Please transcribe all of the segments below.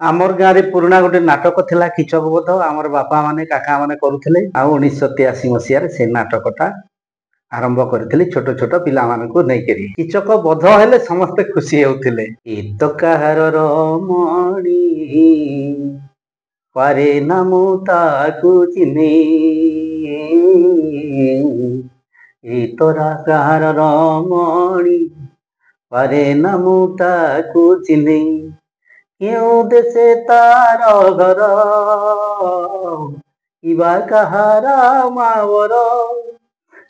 आमर गाँव रे पुराना गोटे नाटक थिला किचक बोध आमर बापा माने काका माने करुथिले आ 1983 मसिया रे से नाटकटा आरंभ करथिले छोट छोट पिला मानकु नै करी किचक बोध हेले समस्त खुशी हेउथिले ए तो कहार रमणी पारे नामु ताकु चिने ए तोरा कहार रमणी पारे नामु ताकु चिने क्यों देशे तार घर इबा कहारा मावर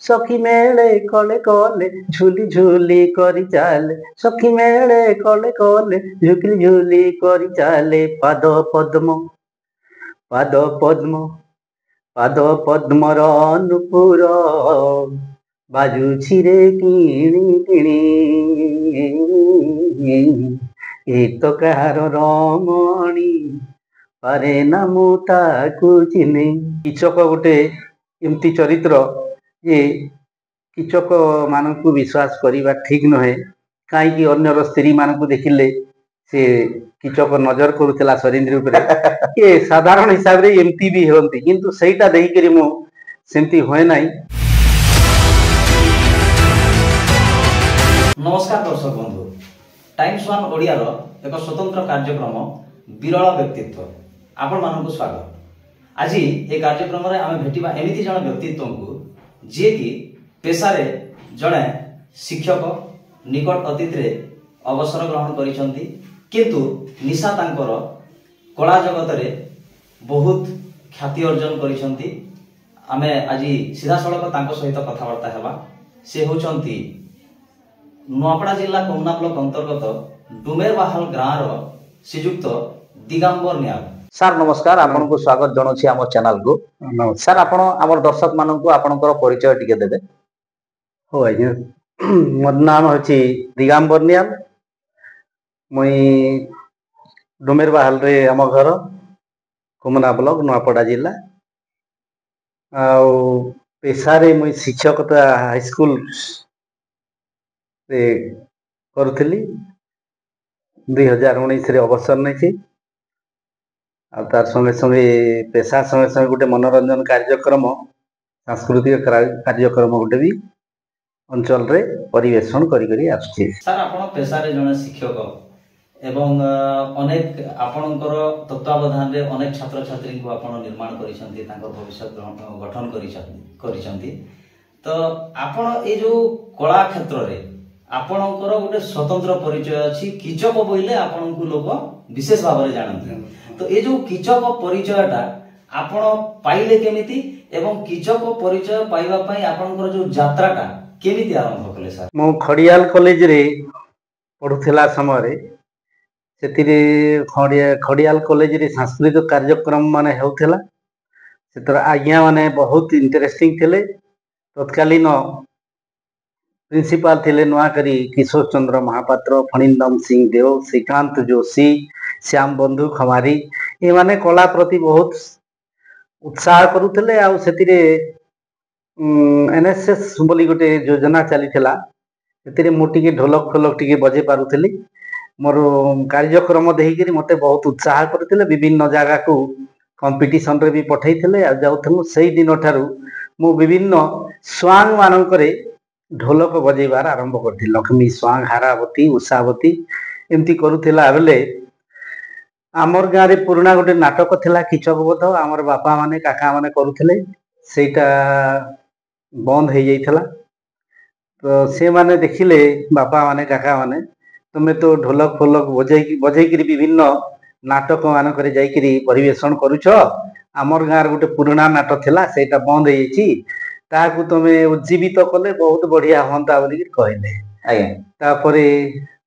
सखी मेले कले कले झुली झुली करी चाले सखी मेले कले कले झुली झुली करी चाले पाद पद्म पाद पद्म पाद पद्मर नुपुर बाजुछि रे किणी किणी ए तो कहार रमणी पारे नामु ताकु चिने किचक गोटे एमती चरित्र ये किचक मानकु विश्वास करिबा ठीक नहे काई अन्यर स्त्री मानकु देखिले से किचक नजर करुतला सरिंद्र उपरे ये साधारण हिसाब रे एमती भी होंती किंतु सेटा देहि करी मो सेमती होय नाही। नमस्कार दर्शक बंधु टाइम्स वन ओडिया रो एक स्वतंत्र कार्यक्रम विरल व्यक्तित्व आपण मानकु स्वागत। आज ए कार्यक्रम रे आमे भेटिबा एमिति जण व्यक्तित्व को जे कि पेशा रे जणे शिक्षक निकट अतीत रे अवसर ग्रहण करिसंती किंतु निशा तांकर कला जगत रे बहुत ख्याति अर्जन करिसंती। आमे आज सीधा सड़क तांको सहित कथावार्ता हेबा। से होचंती नुआपड़ा जिला कोमना ब्लॉक अंतर्गत डुमेरबाहाल गाँव रो श्रीजुक्त दिगंबर न्याल। सर नमस्कार, आपन को स्वागत जनाछि हमर चैनल को। सर आपण हमर दर्शक मानन को आपनकर परिचय टिके देबे। हो आज्ञा मोर नाम होछि दिगंबर न्याल। मुई डुमेरबाहाल रे हम घर कोमना ब्लॉक नुआपड़ा जिला पेशा रे मुई शिक्षकता हाई स्कूल रे करुଥିଲି 2019 रे अवसर नै आ तार संगे संगे पेशा संगे संगे गोटे मनोरंजन कार्यक्रम सांस्कृतिक कार्यक्रम गोटे भी अंचल रे परिवेषण करी करी आछी। सर आपण पेशा रे जने शिक्षक एवं अनेक आपणकर तत्वावधान रे अनेक छात्र छात्री को आपण निर्माण करिसंती तांकर भविष्य गठन करिसंती तो आपण ए जो कला क्षेत्र रे आपणकर गोटे स्वतंत्र परिचय अछि। किचक बोइले आपण को लोग विशेष भाव रे जानନ୍ତି तो ए जो किचक परिचयटा आपण पाइले केमिति एवं किचक परिचय पाइबा पई आपणकर जो यात्राटा केमिति आरंभ कले सर? मो खडियाल कॉलेज रे पढुथिला समय रे सेतिरे खडियाल कॉलेज रे सांस्कृतिक कार्यक्रम माने हेउथिला सेतर आज्ञा माने बहुत इंटरेस्टिंग थिले। तत्कालीन प्रिंसिपाल थिले नुआकरी किशोर चंद्र महापात्र, फणिंदम सिंह देव, श्रीकांत जोशी, श्याम बंधु खमारी ए माने कला प्रति बहुत उत्साह करुथिले। आ सेतिरे एनएसएस बोली गोटे योजना चली थिला सेतिरे मो टिके ढोलक खोलक टिके बजे पारुथिली। मोर कार्यक्रम देहि करी मते बहुत उत्साह करथिले। विभिन्न जगह को कंपटीशन रे भी पठैथिले आ जाउथनु। सेही दिन ठारू मो विभिन्न स्वांग मानकरे ढोलक बजेबार आरंभ करथि। लक्ष्मी स्वांग, हारावती, उषावती एमती करुथिला बेले आमर गाँव रे पुराना गोटे नाटक थिला किचक बोध आमर बापा माने काका माने करुथिले सेटा बंद हो जाइथिला। तो से माने देखिले बापा माने काका माने तुमे तो ढोलक फोलक बजेकी विभिन्न नाटक मानक रे जाइकरी परिवेषण करूछ। आमर गाँव गोटे पुराना नाटक थिला सेटा बंद हो जाइछि ताकू तुमे उज्जीवित कले बहुत बढ़िया होंता बोली कहले। आज्ञा तापरे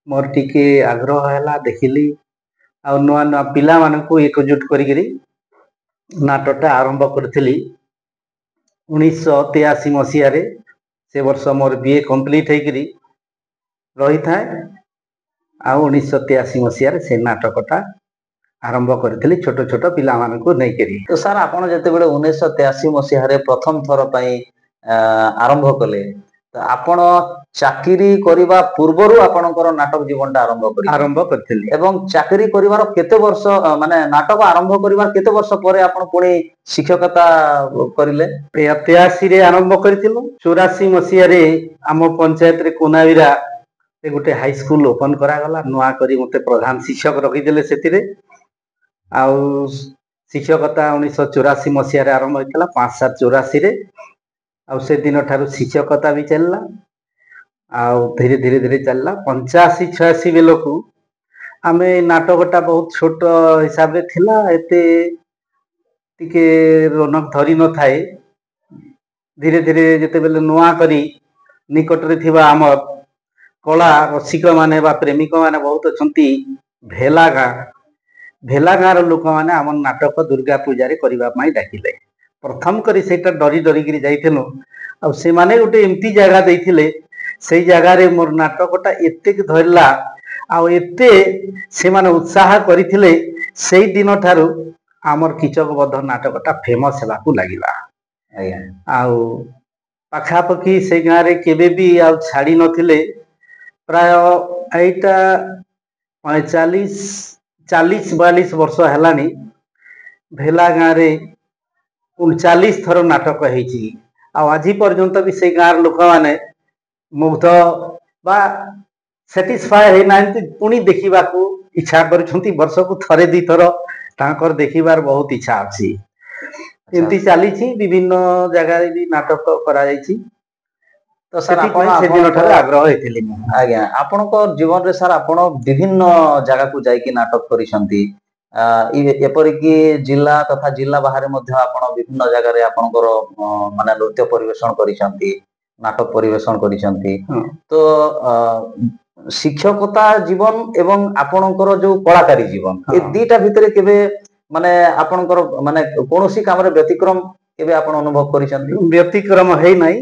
मोर टिके आग्रह हैला देखिली आ नुआ नुआ पिला मानकु एकजुट करी नाटकटा आरंभ करथिली 1983 मसिया रे। से वर्ष मोर बीए कंप्लीट हेकरी रही थाए आ 1983 मसिया रे से नाटकटा आरंभ करथिली छोट छोट पिला मानकु नै करी। तो सर आपण जते बेले 1983 मसिया रे प्रथम थर पई आरंभ कले तो आपण ଚାକିରି କରିବା ପୂର୍ବରୁ ଆପଣଙ୍କର ନାଟକ ଜୀବନଟା ଆରମ୍ଭ କରିଥିଲି। ଏବଂ ଚାକିରି କରିବାର କେତେ ବର୍ଷ ମାନେ ନାଟକ ଆରମ୍ଭ କରିବାର କେତେ ବର୍ଷ ପରେ ଆପଣ ପୁଣି ଶିକ୍ଷକତା କରିଲେ? 83 ଆରମ୍ଭ କରିଥିଲୁ। 84 ମସିହାରେ ଆମ ପଞ୍ଚାୟତରେ କୋନାବିରା ଗୋଟେ ହାଇସ୍କୁଲ ଓପନ କରାଗଲା। ନୂଆ କରି ମତେ ପ୍ରଧାନ ଶିକ୍ଷକ ରଖିଥିଲେ ସେଥିରେ। ଆଉ ଶିକ୍ଷକତା 1984 ମସିହାରେ ଆରମ୍ଭ ହେଇଥିଲା, 5/7/84ରେ। ଆଉ ସେ ଦିନ ଠାରୁ ଶିକ୍ଷକତା ବି ଚାଲିଲା। ଆଉ ଧୀରେ ଧୀରେ ଧୀରେ ଚାଲିଲା। 85-86 ବେଳକୁ ଆମେ ନାଟକଟା ବହୁତ ଛୋଟ ହିସାବରେ ଥିଲା, ଏତେ ଟିକେ ରୌନକ ଧରି ନଥାଏ। ଧୀରେ ଧୀରେ ଯେତେବେଳେ ନୂଆ କରି ନିକଟରେ ଥିବା ଆମର କଳା ରସିକ ମାନେ ବା ପ୍ରେମିକ ମାନେ ବହୁତ ଅଛନ୍ତି ଭେଲା ଗାଁର ଲୋକମାନେ ଆମର ନାଟକ ଦୁର୍ଗା ପୂଜାରେ କରିବା ପାଇଁ ଡାକିଲେ। ପ୍ରଥମ କରି ସେଇଟା ଡରି ଡରିକିରି ଯାଇଥିଲୁ। ଆଉ ସେମାନେ ଗୋଟେ ଏମିତି ଜାଗା ଦେଇଥିଲେ, ସେଇ ଜାଗାରେ ମୋର ନାଟକଟା ଏତେ ଧରିଲା ଆଉ ଏତେ ସେମାନେ ଉତ୍ସାହ କରିଥିଲେ, ସେଇ ଦିନ ଠାରୁ ଆମର କିଚକବଦ୍ଧ ନାଟକଟା ଫେମସ ହେବାକୁ ଲାଗିଲା। ଆଉ ପାଖାପାଖି ସେ ଗାଁରେ କେବେ ବି ଆଉ ଛାଡ଼ି ନଥିଲେ। ପ୍ରାୟ ଏଇଟା 40-42 ବର୍ଷ ହେଲାଣି ଭେଲା ଗାଁରେ 39 ଥର ନାଟକ ହେଇଛି। ଆଉ ଆଜି ପର୍ଯ୍ୟନ୍ତ ବି ସେଇ ଗାଁର ଲୋକମାନେ ମୁଗ୍ଧ ବା ସାଟିସ୍ଫାଏ ହେଇନାହାନ୍ତି, ପୁଣି ଦେଖିବାକୁ ଇଚ୍ଛା କରୁଛନ୍ତି। ବର୍ଷକୁ ଥରେ 2 ଥର ତାଙ୍କର ଦେଖିବାର ବହୁତ ଇଚ୍ଛା ଅଛି। ଏମିତି ଚାଲିଛି। ବିଭିନ୍ନ ଜାଗାରେ ବି ନାଟକ କରାଯାଇଛି। ତ ସାର୍ ଆପଣ ସେଦିନ ଠାରୁ ଆଗ୍ରହ ହେଇଥିଲି ମୁଁ। ଆଜ୍ଞା, ଆପଣଙ୍କ ଜୀବନରେ ସାର୍ ଆପଣ ବିଭିନ୍ନ ଜାଗାକୁ ଯାଇକି ନାଟକ କରିଛନ୍ତି। ଏପରିକି ଜିଲ୍ଲା ତଥା ଜିଲ୍ଲା ବାହାରେ ମଧ୍ୟ ଆପଣ ବିଭିନ୍ନ ଜାଗାରେ ଆପଣଙ୍କର ମାନେ ନୃତ୍ୟ ପରିବେଷଣ କରିଛନ୍ତି, ନାଟକ ପରିବେଷଣ କରିଛନ୍ତି। ତ ଶିକ୍ଷକତା ଜୀବନ ଏବଂ ଆପଣଙ୍କର ଯୋଉ କଳାକାରୀ ଜୀବନ, ଏ ଦିଟା ଭିତରେ କେବେ ମାନେ ଆପଣଙ୍କର ମାନେ କୌଣସି କାମରେ ବ୍ୟତିକ୍ରମ କେବେ ଆପଣ ଅନୁଭବ କରିଛନ୍ତି? ବ୍ୟତିକ୍ରମ ହେଇନାହିଁ।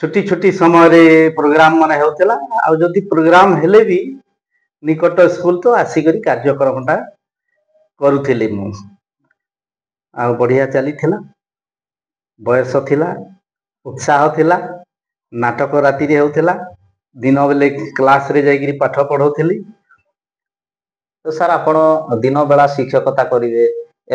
ଛୁଟି ଛୁଟି ସମୟରେ ପ୍ରୋଗ୍ରାମ ମାନେ ହେଉଥିଲା। ଆଉ ଯଦି ପ୍ରୋଗ୍ରାମ ହେଲେ ବି ନିକଟ ସ୍କୁଲ ତ ଆସିକରି କାର୍ଯ୍ୟକ୍ରମଟା କରୁଥିଲି ମୁଁ। ଆଉ ବଢିଆ ଚାଲିଥିଲା। ବୟସ ଥିଲା, ଉତ୍ସାହ ଥିଲା। ନାଟକ ରାତିରେ ହେଉଥିଲା, ଦିନ ବେଳେ କ୍ଲାସରେ ଯାଇକିରି ପାଠ ପଢଉଥିଲି। ତ ସାର୍ ଆପଣ ଦିନ ବେଳା ଶିକ୍ଷକତା କରିବେ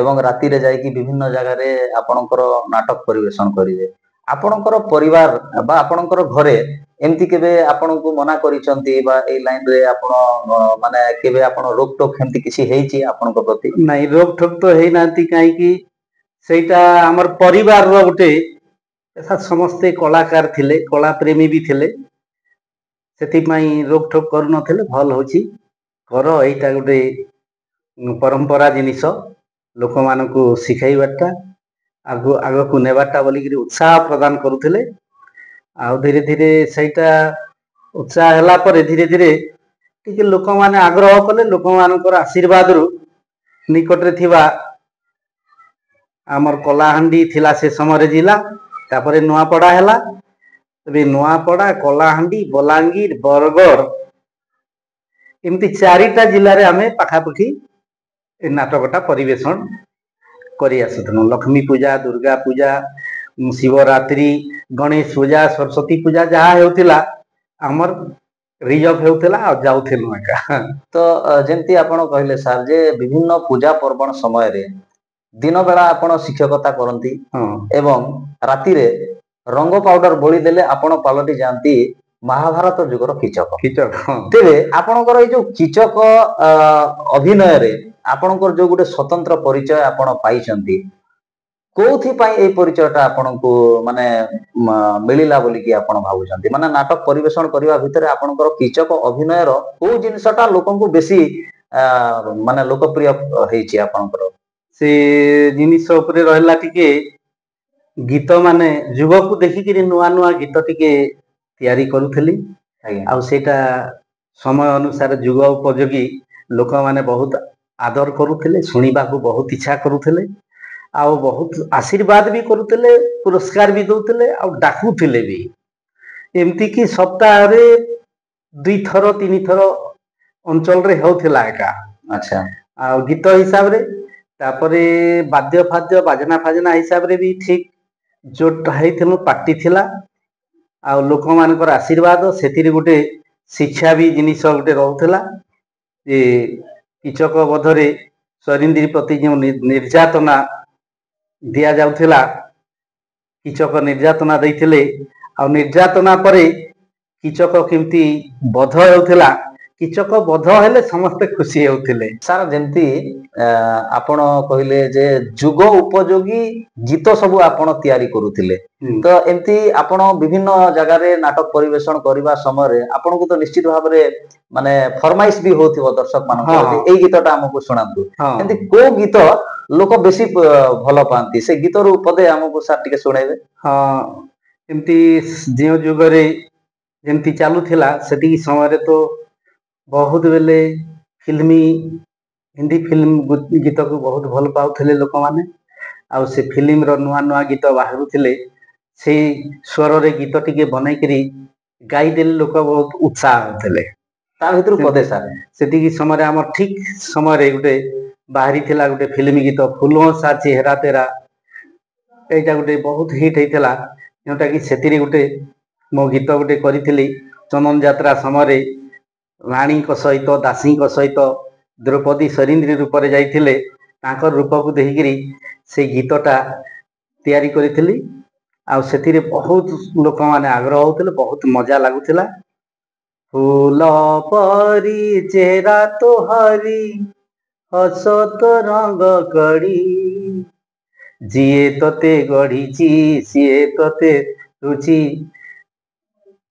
ଏବଂ ରାତିରେ ଯାଇକି ବିଭିନ୍ନ ଜାଗାରେ ଆପଣଙ୍କର ନାଟକ ପରିବେଷଣ କରିବେ। ଆପଣଙ୍କର ପରିବାର ବା ଆପଣଙ୍କର ଘରେ ଏମିତି କେବେ ଆପଣଙ୍କୁ ମନା କରିଛନ୍ତି ବା ଏଇ ଲାଇନରେ ଆପଣ ମାନେ କେବେ ଆପଣ ରୋକଟୋକ ଏମିତି କିଛି ହେଇଛି ଆପଣଙ୍କ ପ୍ରତି? ନାଇଁ, ରୋକଠୋକ ତ ହେଇନାହାନ୍ତି। କାହିଁକି ସେଇଟା ଆମର ପରିବାରର ଗୋଟେ ସମସ୍ତେ କଳାକାର ଥିଲେ, କଳା ପ୍ରେମୀ ବି ଥିଲେ। ସେଥିପାଇଁ ରୋକଠୋକ କରୁନଥିଲେ। ଭଲ ହଉଛି କର, ଏଇଟା ଗୋଟେ ପରମ୍ପରା ଜିନିଷ, ଲୋକମାନଙ୍କୁ ଶିଖେଇବାଟା, ଆଗକୁ ନେବାଟା ବୋଲିକିରି ଉତ୍ସାହ ପ୍ରଦାନ କରୁଥିଲେ। ଆଉ ଧୀରେ ଧୀରେ ସେଇଟା ଉତ୍ସାହ ହେଲା ପରେ ଧୀରେ ଧୀରେ ଟିକେ ଲୋକମାନେ ଆଗ୍ରହ କଲେ। ଲୋକମାନଙ୍କର ଆଶୀର୍ବାଦରୁ ନିକଟରେ ଥିବା ଆମର କଳାହାଣ୍ଡି ଥିଲା ସେ ସମୟରେ ଜିଲ୍ଲା, ତାପରେ ନୂଆପଡା ହେଲା। ଏବେ ନୂଆପଡା, କଳାହାଣ୍ଡି, ବଲାଙ୍ଗୀର, ବରଗଡ଼ ଏମିତି 4ଟା ଜିଲ୍ଲାରେ ଆମେ ପାଖାପାଖି ଏ ନାଟକଟା ପରିବେଷଣ କରି ଆସୁଥିଲୁ। ଲକ୍ଷ୍ମୀ ପୂଜା, ଦୁର୍ଗା ପୂଜା, ଶିବରାତ୍ରି, ଗଣେଶ ପୂଜା, ସରସ୍ଵତୀ ପୂଜା ଯାହା ହେଉଥିଲା ଆମର ରିଜର୍ଭ ହେଉଥିଲା ଆଉ ଯାଉଥିଲୁ ଏକା। ତ ଯେମିତି ଆପଣ କହିଲେ ସାର୍ ଯେ ବିଭିନ୍ନ ପୂଜା ପର୍ବଣ ସମୟରେ ଦିନ ବେଳା ଆପଣ ଶିକ୍ଷକତା କରନ୍ତି ଏବଂ ରାତିରେ ରଙ୍ଗ ପାଉଡର ବୋଳି ଦେଲେ ଆପଣ ପାଲଟି ଯାଆନ୍ତି ମହାଭାରତ ଯୁଗର କିଚକ। ତେବେ ଆପଣଙ୍କର ଏଇ ଯୋଉ କିଚକ ଅଭିନୟରେ ଆପଣଙ୍କର ଯୋଉ ଗୋଟେ ସ୍ୱତନ୍ତ୍ର ପରିଚୟ ଆପଣ ପାଇଛନ୍ତି, କୋଉଥିପାଇଁ ଏଇ ପରିଚୟଟା ଆପଣଙ୍କୁ ମାନେ ମିଳିଲା ବୋଲିକି ଆପଣ ଭାବୁଛନ୍ତି? ମାନେ ନାଟକ ପରିବେଷଣ କରିବା ଭିତରେ ଆପଣଙ୍କର କିଚକ ଅଭିନୟର କୋଉ ଜିନିଷଟା ଲୋକଙ୍କୁ ବେଶୀ ମାନେ ଲୋକପ୍ରିୟ ହେଇଛି ଆପଣଙ୍କର? ସେ ଜିନିଷ ଉପରେ ରହିଲା ଟିକେ ଗୀତ ମାନେ ଯୁଗକୁ ଦେଖିକିରି ନୂଆ ନୂଆ ଗୀତ ଟିକେ ତିଆରି କରୁଥିଲି। ଆଉ ସେଇଟା ସମୟ ଅନୁସାରେ ଯୁଗ ଉପଯୋଗୀ ଲୋକମାନେ ବହୁତ ଆଦର କରୁଥିଲେ, ଶୁଣିବାକୁ ବହୁତ ଇଚ୍ଛା କରୁଥିଲେ, ଆଉ ବହୁତ ଆଶୀର୍ବାଦ ବି କରୁଥିଲେ, ପୁରସ୍କାର ବି ଦଉଥିଲେ, ଆଉ ଡାକୁଥିଲେ ବି। ଏମିତିକି ସପ୍ତାହରେ 2 ଥର 3 ଥର ଅଞ୍ଚଳରେ ହେଉଥିଲା ଏକା। ଆଚ୍ଛା। ଆଉ ଗୀତ ହିସାବରେ, ତାପରେ ବାଦ୍ୟ ଫାଦ୍ୟ ବାଜନା ଫାଜନା ହିସାବରେ ବି ଠିକ ଜୋଟ ହେଇଥିଲୁ, ପାର୍ଟି ଥିଲା। ଆଉ ଲୋକମାନଙ୍କର ଆଶୀର୍ବାଦ ସେଥିରେ ଗୋଟେ ଶିକ୍ଷା ବି ଜିନିଷ ଗୋଟେ ରହୁଥିଲା ଯେ କୀଚକ ବଧରେ ସରିନ୍ଦ୍ରୀ ପ୍ରତି ଯେଉଁ ନିର୍ଯାତନା ଦିଆଯାଉଥିଲା, କୀଚକ ନିର୍ଯାତନା ଦେଇଥିଲେ ଆଉ ନିର୍ଯାତନା ପରେ କୀଚକ କେମିତି ବଧ ହେଉଥିଲା, କୀଚକ ବଧ ହେଲେ ସମସ୍ତେ ଖୁସି ହେଉଥିଲେ। ସାର୍ ଯେମିତି ଆପଣ କହିଲେ ଯେ ଯୁଗ ଉପଯୋଗୀ ଗୀତ ସବୁ ଆପଣ ତିଆରି କରୁଥିଲେ, ତ ଏମିତି ଆପଣ ବିଭିନ୍ନ ଜାଗାରେ ନାଟକ ପରିବେଷଣ କରିବା ସମୟରେ ଆପଣଙ୍କୁ ତ ନିଶ୍ଚିତ ଭାବରେ ମାନେ ଫରମାଇଶ ବି ହଉଥିବ ଦର୍ଶକ ମାନଙ୍କର ଯେ ଏଇ ଗୀତଟା ଆମକୁ ଶୁଣାନ୍ତୁ। ଏମିତି କୋଉ ଗୀତ ଲୋକ ବେଶୀ ଭଲ ପାଆନ୍ତି, ସେ ଗୀତରୁ ପଦେ ଆମକୁ ସାର୍ ଟିକେ ଶୁଣେଇବେ? ହଁ, ଏମିତି ଯେଉଁ ଯୁଗରେ ଯେମିତି ଚାଲୁଥିଲା ସେତିକି ସମୟରେ ତ ବହୁତ ବେଲେ ଫିଲ୍ମ ହିନ୍ଦୀ ଫିଲ୍ମ ଗୀତକୁ ବହୁତ ଭଲ ପାଉଥିଲେ ଲୋକମାନେ। ଆଉ ସେ ଫିଲ୍ମର ନୂଆ ନୂଆ ଗୀତ ବାହାରୁଥିଲେ, ସେଇ ସ୍ୱରରେ ଗୀତ ଟିକେ ବନେଇକିରି ଗାଇଦେଲେ ଲୋକ ବହୁତ ଉତ୍ସାହ ହେଉଥିଲେ। ତା ଭିତରୁ ପଦେ ସାର୍ ସେତିକି ସମୟରେ ଆମର ଠିକ ସମୟରେ ଗୋଟେ ବାହାରିଥିଲା ଗୋଟେ ଫିଲ୍ମ ଗୀତ ଫୁଲୋଁ ସା ଚେହେରା ତେରା। ଏଇଟା ଗୋଟେ ବହୁତ ହିଟ୍ ହେଇଥିଲା, ଯୋଉଟା କି ସେଥିରେ ଗୋଟେ ମୋ ଗୀତ ଗୋଟେ କରିଥିଲି ଚନ୍ଦନ ଯାତ୍ରା ସମୟରେ ରାଣୀଙ୍କ ସହିତ ଦାସୀଙ୍କ ସହିତ ଦ୍ରୌପଦୀ ସରିନ୍ଦ୍ରୀ ରୂପରେ ଯାଇଥିଲେ, ତାଙ୍କ ରୂପକୁ ଦେଖିକିରି ସେଇ ଗୀତଟା ତିଆରି କରିଥିଲି। ଆଉ ସେଥିରେ ବହୁତ ଲୋକମାନେ ଆଗ୍ରହ ହଉଥିଲେ, ବହୁତ ମଜା ଲାଗୁଥିଲା। ଫୁଲ ପରି ଚେହେରା ତୋହରି ହସତ ରଙ୍ଗ କଡ଼ି, ଯିଏ ତତେ ଗଢିଛି ସିଏ ତତେ ରୁଚି।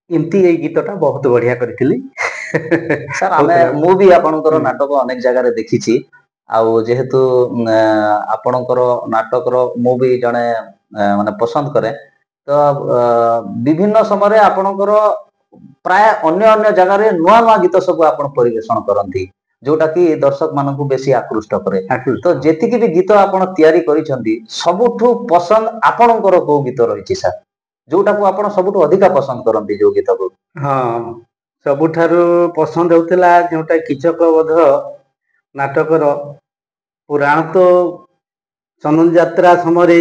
ଏମିତି ଏଇ ଗୀତଟା ବହୁତ ବଢିଆ କରିଥିଲି। ସାର୍ ମୁଁ ବି ଆପଣଙ୍କର ନାଟକ ଅନେକ ଜାଗାରେ ଦେଖିଛି। ଆଉ ଯେହେତୁ ଆପଣଙ୍କର ନାଟକର ମୁଁ ବି ଜଣେ ମାନେ ପସନ୍ଦ କରେ, ତ ବିଭିନ୍ନ ସମୟରେ ଆପଣଙ୍କର ପ୍ରାୟ ଅନ୍ୟ ଅନ୍ୟ ଜାଗାରେ ନୂଆ ନୂଆ ଗୀତ ସବୁ ଆପଣ ପରିବେଷଣ କରନ୍ତି, ଯୋଉଟା କି ଦର୍ଶକ ମାନଙ୍କୁ ବେଶୀ ଆକୃଷ୍ଟ କରେ। ତ ଯେତିକି ବି ଗୀତ ଆପଣ ତିଆରି କରିଛନ୍ତି, ସବୁଠୁ ପସନ୍ଦ ଆପଣଙ୍କର କୋଉ ଗୀତ ରହିଛି ସାର୍, ଯୋଉଟାକୁ ଆପଣ ସବୁଠୁ ଅଧିକା ପସନ୍ଦ କରନ୍ତି ଯୋଉ ଗୀତକୁ? ହଁ, ସବୁଠାରୁ ପସନ୍ଦ ହେଉଥିଲା ଯୋଉଟା କୀଚକ ବଧ ନାଟକର ପୁରାଣ ତ ଚନ୍ଦନ ଯାତ୍ରା ସମୟରେ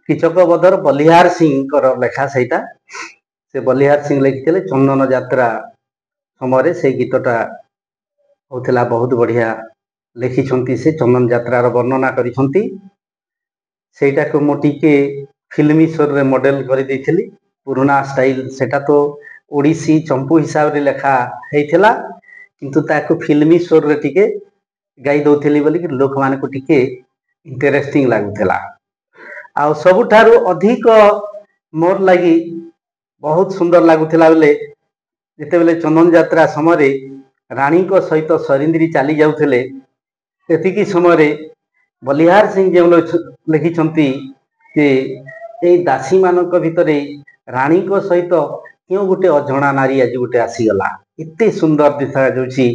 କୀଚକ ବଧର ବଲିହାର ସିଂଙ୍କର ଲେଖା ସେଇଟା। ସେ ବଲିହାର ସିଂ ଲେଖିଥିଲେ, ଚନ୍ଦନ ଯାତ୍ରା ସମୟରେ ସେଇ ଗୀତଟା ହଉଥିଲା ବହୁତ ବଢିଆ ଲେଖିଛନ୍ତି। ସେ ଚନ୍ଦନ ଯାତ୍ରାର ବର୍ଣ୍ଣନା କରିଛନ୍ତି, ସେଇଟାକୁ ମୁଁ ଟିକେ ଫିଲ୍ମ ସ୍ୱରରେ ମଡେଲ କରିଦେଇଥିଲି। ପୁରୁଣା ଷ୍ଟାଇଲ ସେଟା ତ ଓଡ଼ିଶୀ ଚମ୍ପୁ ହିସାବରେ ଲେଖା ହେଇଥିଲା, କିନ୍ତୁ ତାକୁ ଫିଲ୍ମ ସ୍ୱରରେ ଟିକେ ଗାଇ ଦଉଥିଲି ବୋଲିକି ଲୋକମାନଙ୍କୁ ଟିକେ ଇଣ୍ଟରେଷ୍ଟିଂ ଲାଗୁଥିଲା। ଆଉ ସବୁଠାରୁ ଅଧିକ ମୋର ଲାଗି ବହୁତ ସୁନ୍ଦର ଲାଗୁଥିଲା ବେଲେ ଯେତେବେଳେ ଚନ୍ଦନ ଯାତ୍ରା ସମୟରେ ରାଣୀଙ୍କ ସହିତ ସରିନ୍ଦ୍ରୀ ଚାଲି ଯାଉଥିଲେ, ସେତିକି ସମୟରେ ବଲିହାର ସିଂ ଯେଉଁ ଲେଖିଛନ୍ତି ଯେ ଏଇ ଦାସୀ ମାନଙ୍କ ଭିତରେ ରାଣୀଙ୍କ ସହିତ କେଉଁ ଗୋଟେ ଅଜଣା ନାରୀ ଆଜି ଗୋଟେ ଆସିଗଲା, ଏତେ ସୁନ୍ଦର ଦେଖାଯାଉଛି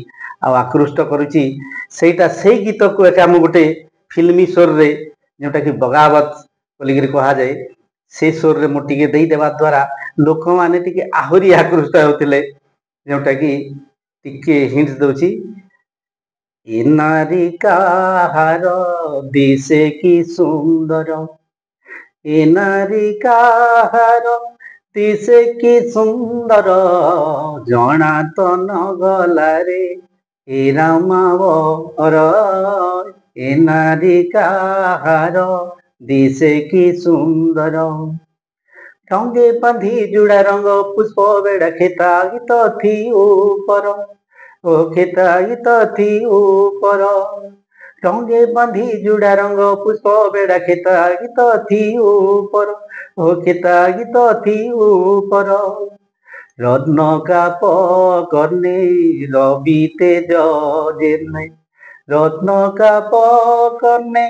ଆଉ ଆକୃଷ୍ଟ କରୁଛି। ସେଇଟା ସେଇ ଗୀତକୁ ଏକା ମୁଁ ଗୋଟେ ଫିଲ୍ମ ସ୍ୱରରେ ଯୋଉଟାକି ବଗାବତ ବୋଲିକିରି କୁହାଯାଏ, ସେ ସ୍ୱରରେ ମୁଁ ଟିକେ ଦେଇଦେବା ଦ୍ୱାରା ଲୋକମାନେ ଟିକେ ଆହୁରି ଆକୃଷ୍ଟ ହେଉଥିଲେ। ଯୋଉଟା କି ଟିକେ ହିଣ୍ଟ ଦଉଛି, ଏ ନାରୀ କାହାର ଦିଶେ କି ସୁନ୍ଦର, ଏ ନାରୀ କାହାର ଦିଶେ କି ସୁନ୍ଦର, ଜଣା ତ ନ ଗଲାରେ ଏ ରାମାବର, ଏ ନାରୀ କାହାର ଦିଶେ କି ସୁନ୍ଦର। ढंगे बांधी जुड़ा रंग पुष्प बेड़ा खेताई तो थी ऊपर, ओ खेताई तो थी ऊपर। ढंगे बांधी जुड़ा रंग पुष्प बेड़ा खेताई तो थी ऊपर, ओ खेताई तो थी ऊपर। रत्न का पकड़ने रवि तेज जेने, रत्न का पकड़ने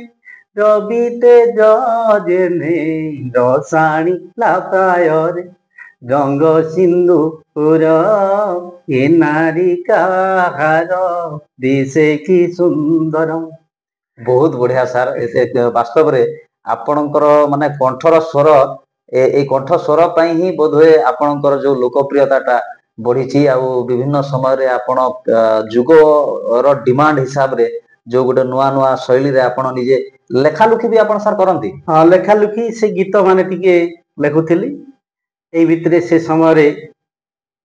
रवि तेज जेने, रसाणी लापायरे रंग सिंदूर, ए नारी काହାର दिशे कि सुंदर। ବହୁତ ବଢିଆ ସାର୍। ବାସ୍ତବରେ ଆପଣଙ୍କର ମାନେ କଣ୍ଠର ସ୍ୱର, ଏଇ କଣ୍ଠ ସ୍ୱର ପାଇଁ ହିଁ ବୋଧହୁଏ ଆପଣଙ୍କର ଯୋଉ ଲୋକପ୍ରିୟତାଟା ବଢିଛି। ଆଉ ବିଭିନ୍ନ ସମୟରେ ଆପଣ ଯୁଗର ଡିମାଣ୍ଡ ହିସାବରେ ଯୋଉ ଗୋଟେ ନୂଆ ନୂଆ ଶୈଳୀରେ ଆପଣ ନିଜେ ଲେଖା ଲୁଖି ବି ଆପଣ ସାର୍ କରନ୍ତି? ହଁ, ଲେଖା ଲୁଖି ସେ ଗୀତ ମାନେ ଟିକେ ଲେଖୁଥିଲି। एई भितरे से समय रे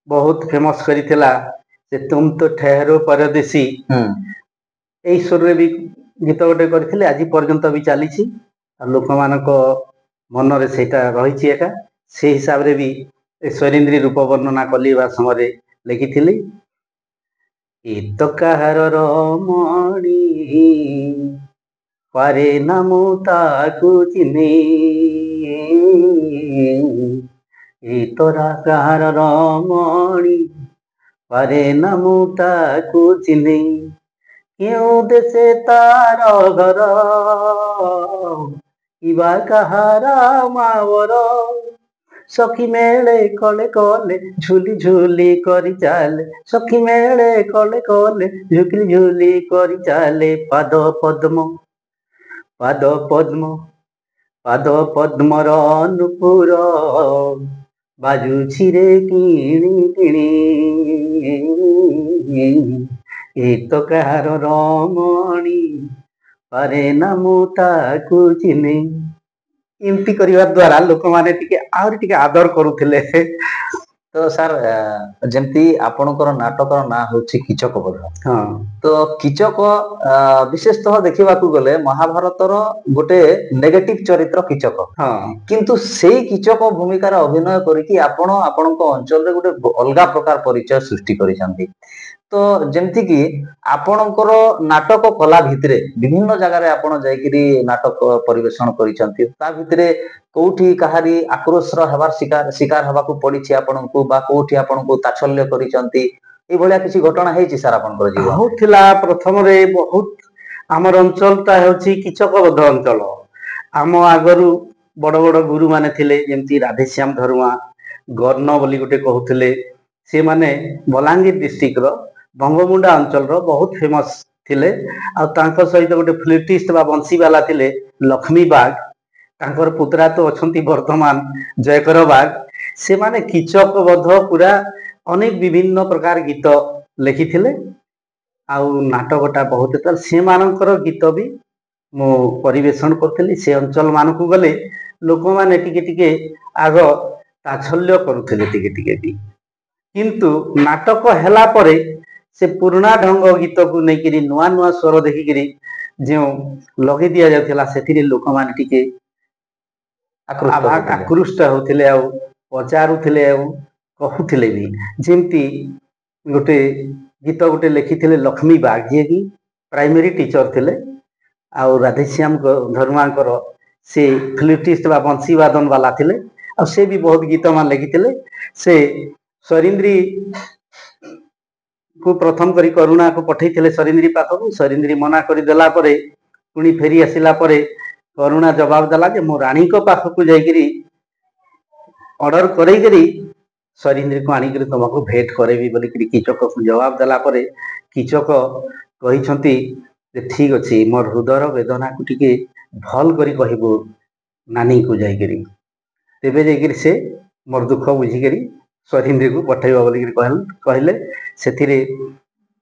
बहुत फेमस करिथिला से तुम तो ठहरो परदेसी एई सुर रे भी गीत गोटे करथिले आज पर्यंत भी चलीछि लोक मानक मन रे सेटा रहिछि एका से हिसाब रे भी स्वरिंद्री रूप वर्णना कली बा समय लिखिथिली एत कहार रमणी पारे नामु ताकु चिने तोरा कहार रमणी पारे नामु ताकु चिने क्यों देशे तार घर इबा कहारा मावर सखी मेले कले कले झुली झुली करी चाले सखी मेले कले कले झुली झुली करी चाले पाद पद्म पाद पद्म पाद पद्मर नुपुर बाजुछि रे किणी किणी एत कहार रमणी पारे नामु ताकु चिने एमती करवा द्वारा लोक माने टिके आउरी टिके आदर करुथिले। तो सर जेमती आपणकर नाटकर ना होछि कीचक बध हाँ तो कीचक विशेषतः देखा गले महाभारतर गोटे नेगेटिव चरित्र कीचक हाँ किंतु सेई कीचक भूमिकार अभिनय करिकि आपण आपणक अंचल रे गोटे अलगा प्रकार परिचय सृष्टि करिसंती तो जेमती कि आपणकर नाटक कला भितरे विभिन्न जगह रे आपण जायकिरी नाटक परिवेषण करिसंती ता भितरे कोठी कहारी आक्रोश हेबार शिकार हेबाकू पड़िछि आपणको बा कोठी आपणको ताच्छल्य करिसंती ए भलिया किछि घटना हेछि सर आपणकर जीवन होथिला प्रथम रे बहुत हमर अंचल ता होछि कीचक बध अंचल आम आगरु बड़ बड़ गुरु माने थिले जेमती राधेश्याम धरुआ गर्ण बोली गोटे कहूथिले से माने बलांगीर डिस्ट्रिक्ट रो बंगमुंडा अंचल रो बहुत फेमस थिले आ तांको सहित गोटे फ्लूटिस्ट बा बंसीवाला थिले लक्ष्मी बाग तांकर पुत्रा तो अछंती वर्तमान जयकर बाग से माने कीचक बध पूरा अनेक विभिन्न प्रकार गीत लिखिथिले आउ नाटकटा बहुत तल से मानकर गीत भी मु परिवेषण करथिली से अंचल मानकू गले लोक माने टिके टिके आग ताच्छल्य करुथिले टिके टिके भी किंतु नाटक हैला परे से पुराना ढंग गीत को नहीं नुआ नुआ स्वर देखिकी जो लगे दि जाउथिला सेथिरे लोक माने टिके आकृष्ट होथिले आ पचारुथिले आ कहूथिले भी जेमती गोटे गीत गोटे लिखिथिले लक्ष्मी बाग जे कि प्राइमरी टीचर थिले आ राधेश्याम धर्मांकर से फ्लूटिस्ट बा बंसी वादन वाला थिले आ से भी बहुत गीत मान लिखिथिले से स्वरिंद्री को प्रथम करी करुणा को पठई थिले स्वरिंद्री पाखक स्वरिंद्री मना करी देला परे पुणी फेरी आसिला परे करुणा जवाब देला जे मो रानी को पाखक जाइकरी ऑर्डर करई करी स्वरिंद्री को आनी करी तुमको भेंट करेबी बोली करी कीचक को जवाब देला परे कीचक कहिसंती जे ठीक अछि मोर हृदयर वेदना को टिके भल करी कहबो नानी को जाइकरी तेबे जाइकरी से मोर दुख बुझी करी स्वरिंद्री को पठेबा बोली करी कहले सेथिरे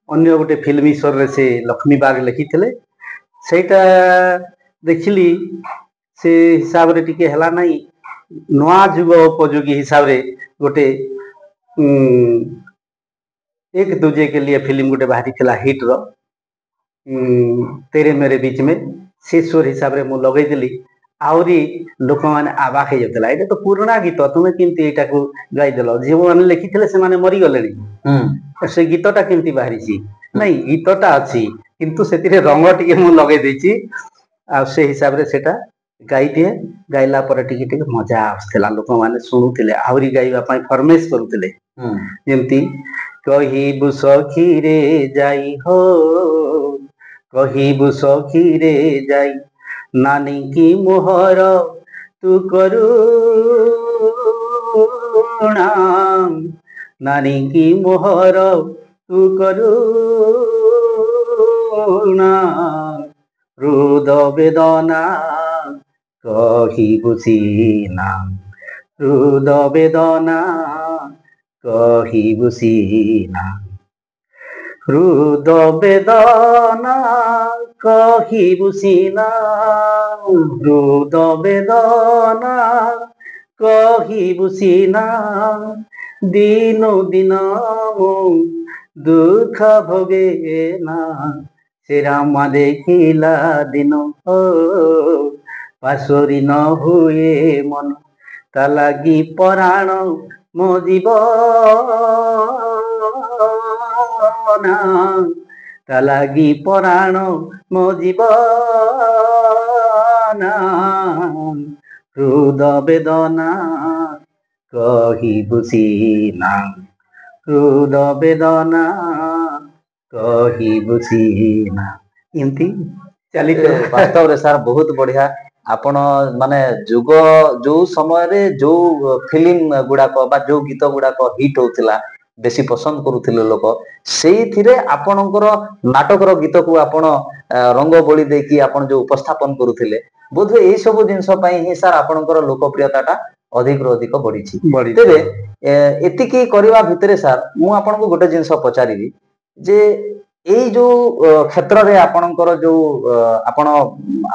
अन्य गोटे फिल्मी स्वर रे से लक्ष्मी बाग लिखिथिले सेटा देखिली से हिसाब रे टिके हला नाही नवा जुग उपयोगी हिसाब रे गोटे एक दूजे के लिए फिल्म गोटे बाहरी थिला हिट रो तेरे मेरे बीच में से स्वर हिसाब रे मु लगै देली आउरी लोक माने आबाक हे जतला एटा तो पुराना गीत तुमे किंती एटा को गाई देलो जे माने लिखिथिले से माने मरि गलेनी से गीतटा किंती बाहरी छी नहीं गीतटा अछि किंतु सेतिरे रंग टिके मु लगै देछि आ से हिसाब रे सेटा गाई दिए गाइला पर टिके टिके मजा आस्थला लोक माने सुनुथिले आउरी गाइबा पई फरमाइश करूथिले जेमती कहिबु सखी रे जाई हो कहिबु सखी रे जाई नानी की मोहर तू करुणा नानी की मोहर तू करुणा हृद वेदना कहिबु सीना हृद वेदना कहिबु सीना हृद वेदना कहिबु सीना हृद वेदना କହିବୁ ସିନା ଦିନୁ ଦିନ ମୁଁ ଦୁଃଖ ଭୋଗେ ନା ସେ ରାମ ଦେଖିଲା ଦିନ ପାଶୋରି ନ ହୁଏ ମନ ତା ଲାଗି ପରାଣ ମୋ ଜୀବନ ତା ଲାଗି ପରାଣ ମୋ ଜୀବନ ହୃଦ ବେଦନା କହିବୁ ସିନା ହୃଦ ବେଦନା କହିବୁ ସିନା ଏମିତି ଚାଲିଛି। ବାସ୍ତବରେ ସାର୍ ବହୁତ ବଢିଆ। ଆପଣ ମାନେ ଯୁଗ ଯୋଉ ସମୟରେ ଯୋଉ ଫିଲ୍ମ ଗୁଡାକ ବା ଯୋଉ ଗୀତ ଗୁଡାକ ହିଟ୍ ହଉଥିଲା ବେଶୀ ପସନ୍ଦ କରୁଥିଲେ ଲୋକ, ସେଇଥିରେ ଆପଣଙ୍କର ନାଟକର ଗୀତକୁ ଆପଣ ରଙ୍ଗ ବୋଳି ଦେଇକି ଆପଣ ଯୋଉ ଉପସ୍ଥାପନ କରୁଥିଲେ, ବୋଧହୁଏ ଏଇ ସବୁ ଜିନିଷ ପାଇଁ ହିଁ ସାର୍ ଆପଣଙ୍କର ଲୋକପ୍ରିୟତା ଟା ଅଧିକରୁ ଅଧିକ ବଢିଛି। ତେବେ ଏତିକି କରିବା ଭିତରେ ସାର୍ ମୁଁ ଆପଣଙ୍କୁ ଗୋଟେ ଜିନିଷ ପଚାରିବି ଯେ ଏଇ ଯୋଉ କ୍ଷେତ୍ରରେ ଆପଣଙ୍କର ଯୋଉ ଆପଣ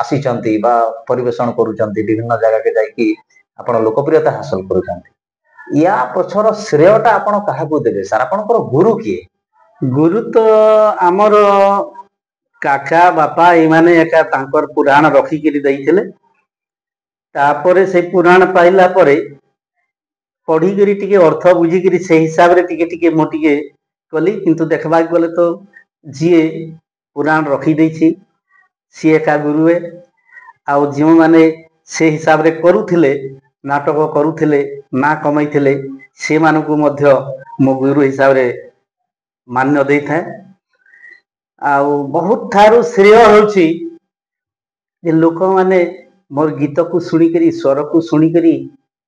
ଆସିଛନ୍ତି ବା ପରିବେଷଣ କରୁଛନ୍ତି, ବିଭିନ୍ନ ଜାଗାକୁ ଯାଇକି ଆପଣ ଲୋକପ୍ରିୟତା ହାସଲ କରୁଛନ୍ତି, ୟା ପଛର ଶ୍ରେୟଟା ଆପଣ କାହାକୁ ଦେବେ ସାର୍? ଆପଣଙ୍କର ଗୁରୁ କିଏ? ଗୁରୁ ତ ଆମର କାକା ବାପା ଏମାନେ ଏକା ତାଙ୍କର ପୁରାଣ ରଖିକିରି ଦେଇଥିଲେ। ତାପରେ ସେ ପୁରାଣ ପାଇଲା ପରେ ପଢିକିରି ଟିକେ ଅର୍ଥ ବୁଝିକିରି ସେଇ ହିସାବରେ ଟିକେ ଟିକେ ମୁଁ ଟିକେ କଲି। କିନ୍ତୁ ଦେଖିବାକୁ ଗଲେ ତ ଯିଏ ପୁରାଣ ରଖିଦେଇଛି ସିଏ ଏକା ଗୁରୁଏ। ଆଉ ଯେଉଁମାନେ ସେ ହିସାବରେ କରୁଥିଲେ, ନାଟକ କରୁଥିଲେ, ନା କମେଇଥିଲେ, ସେମାନଙ୍କୁ ମଧ୍ୟ ମୋ ଗୁରୁ ହିସାବରେ ମାନ୍ୟ ଦେଇଥାଏ। ଆଉ ବହୁତ ଠାରୁ ଶ୍ରେୟ ହେଉଛି ଯେ ଲୋକମାନେ ମୋର ଗୀତକୁ ଶୁଣିକରି, ସ୍ୱରକୁ ଶୁଣିକରି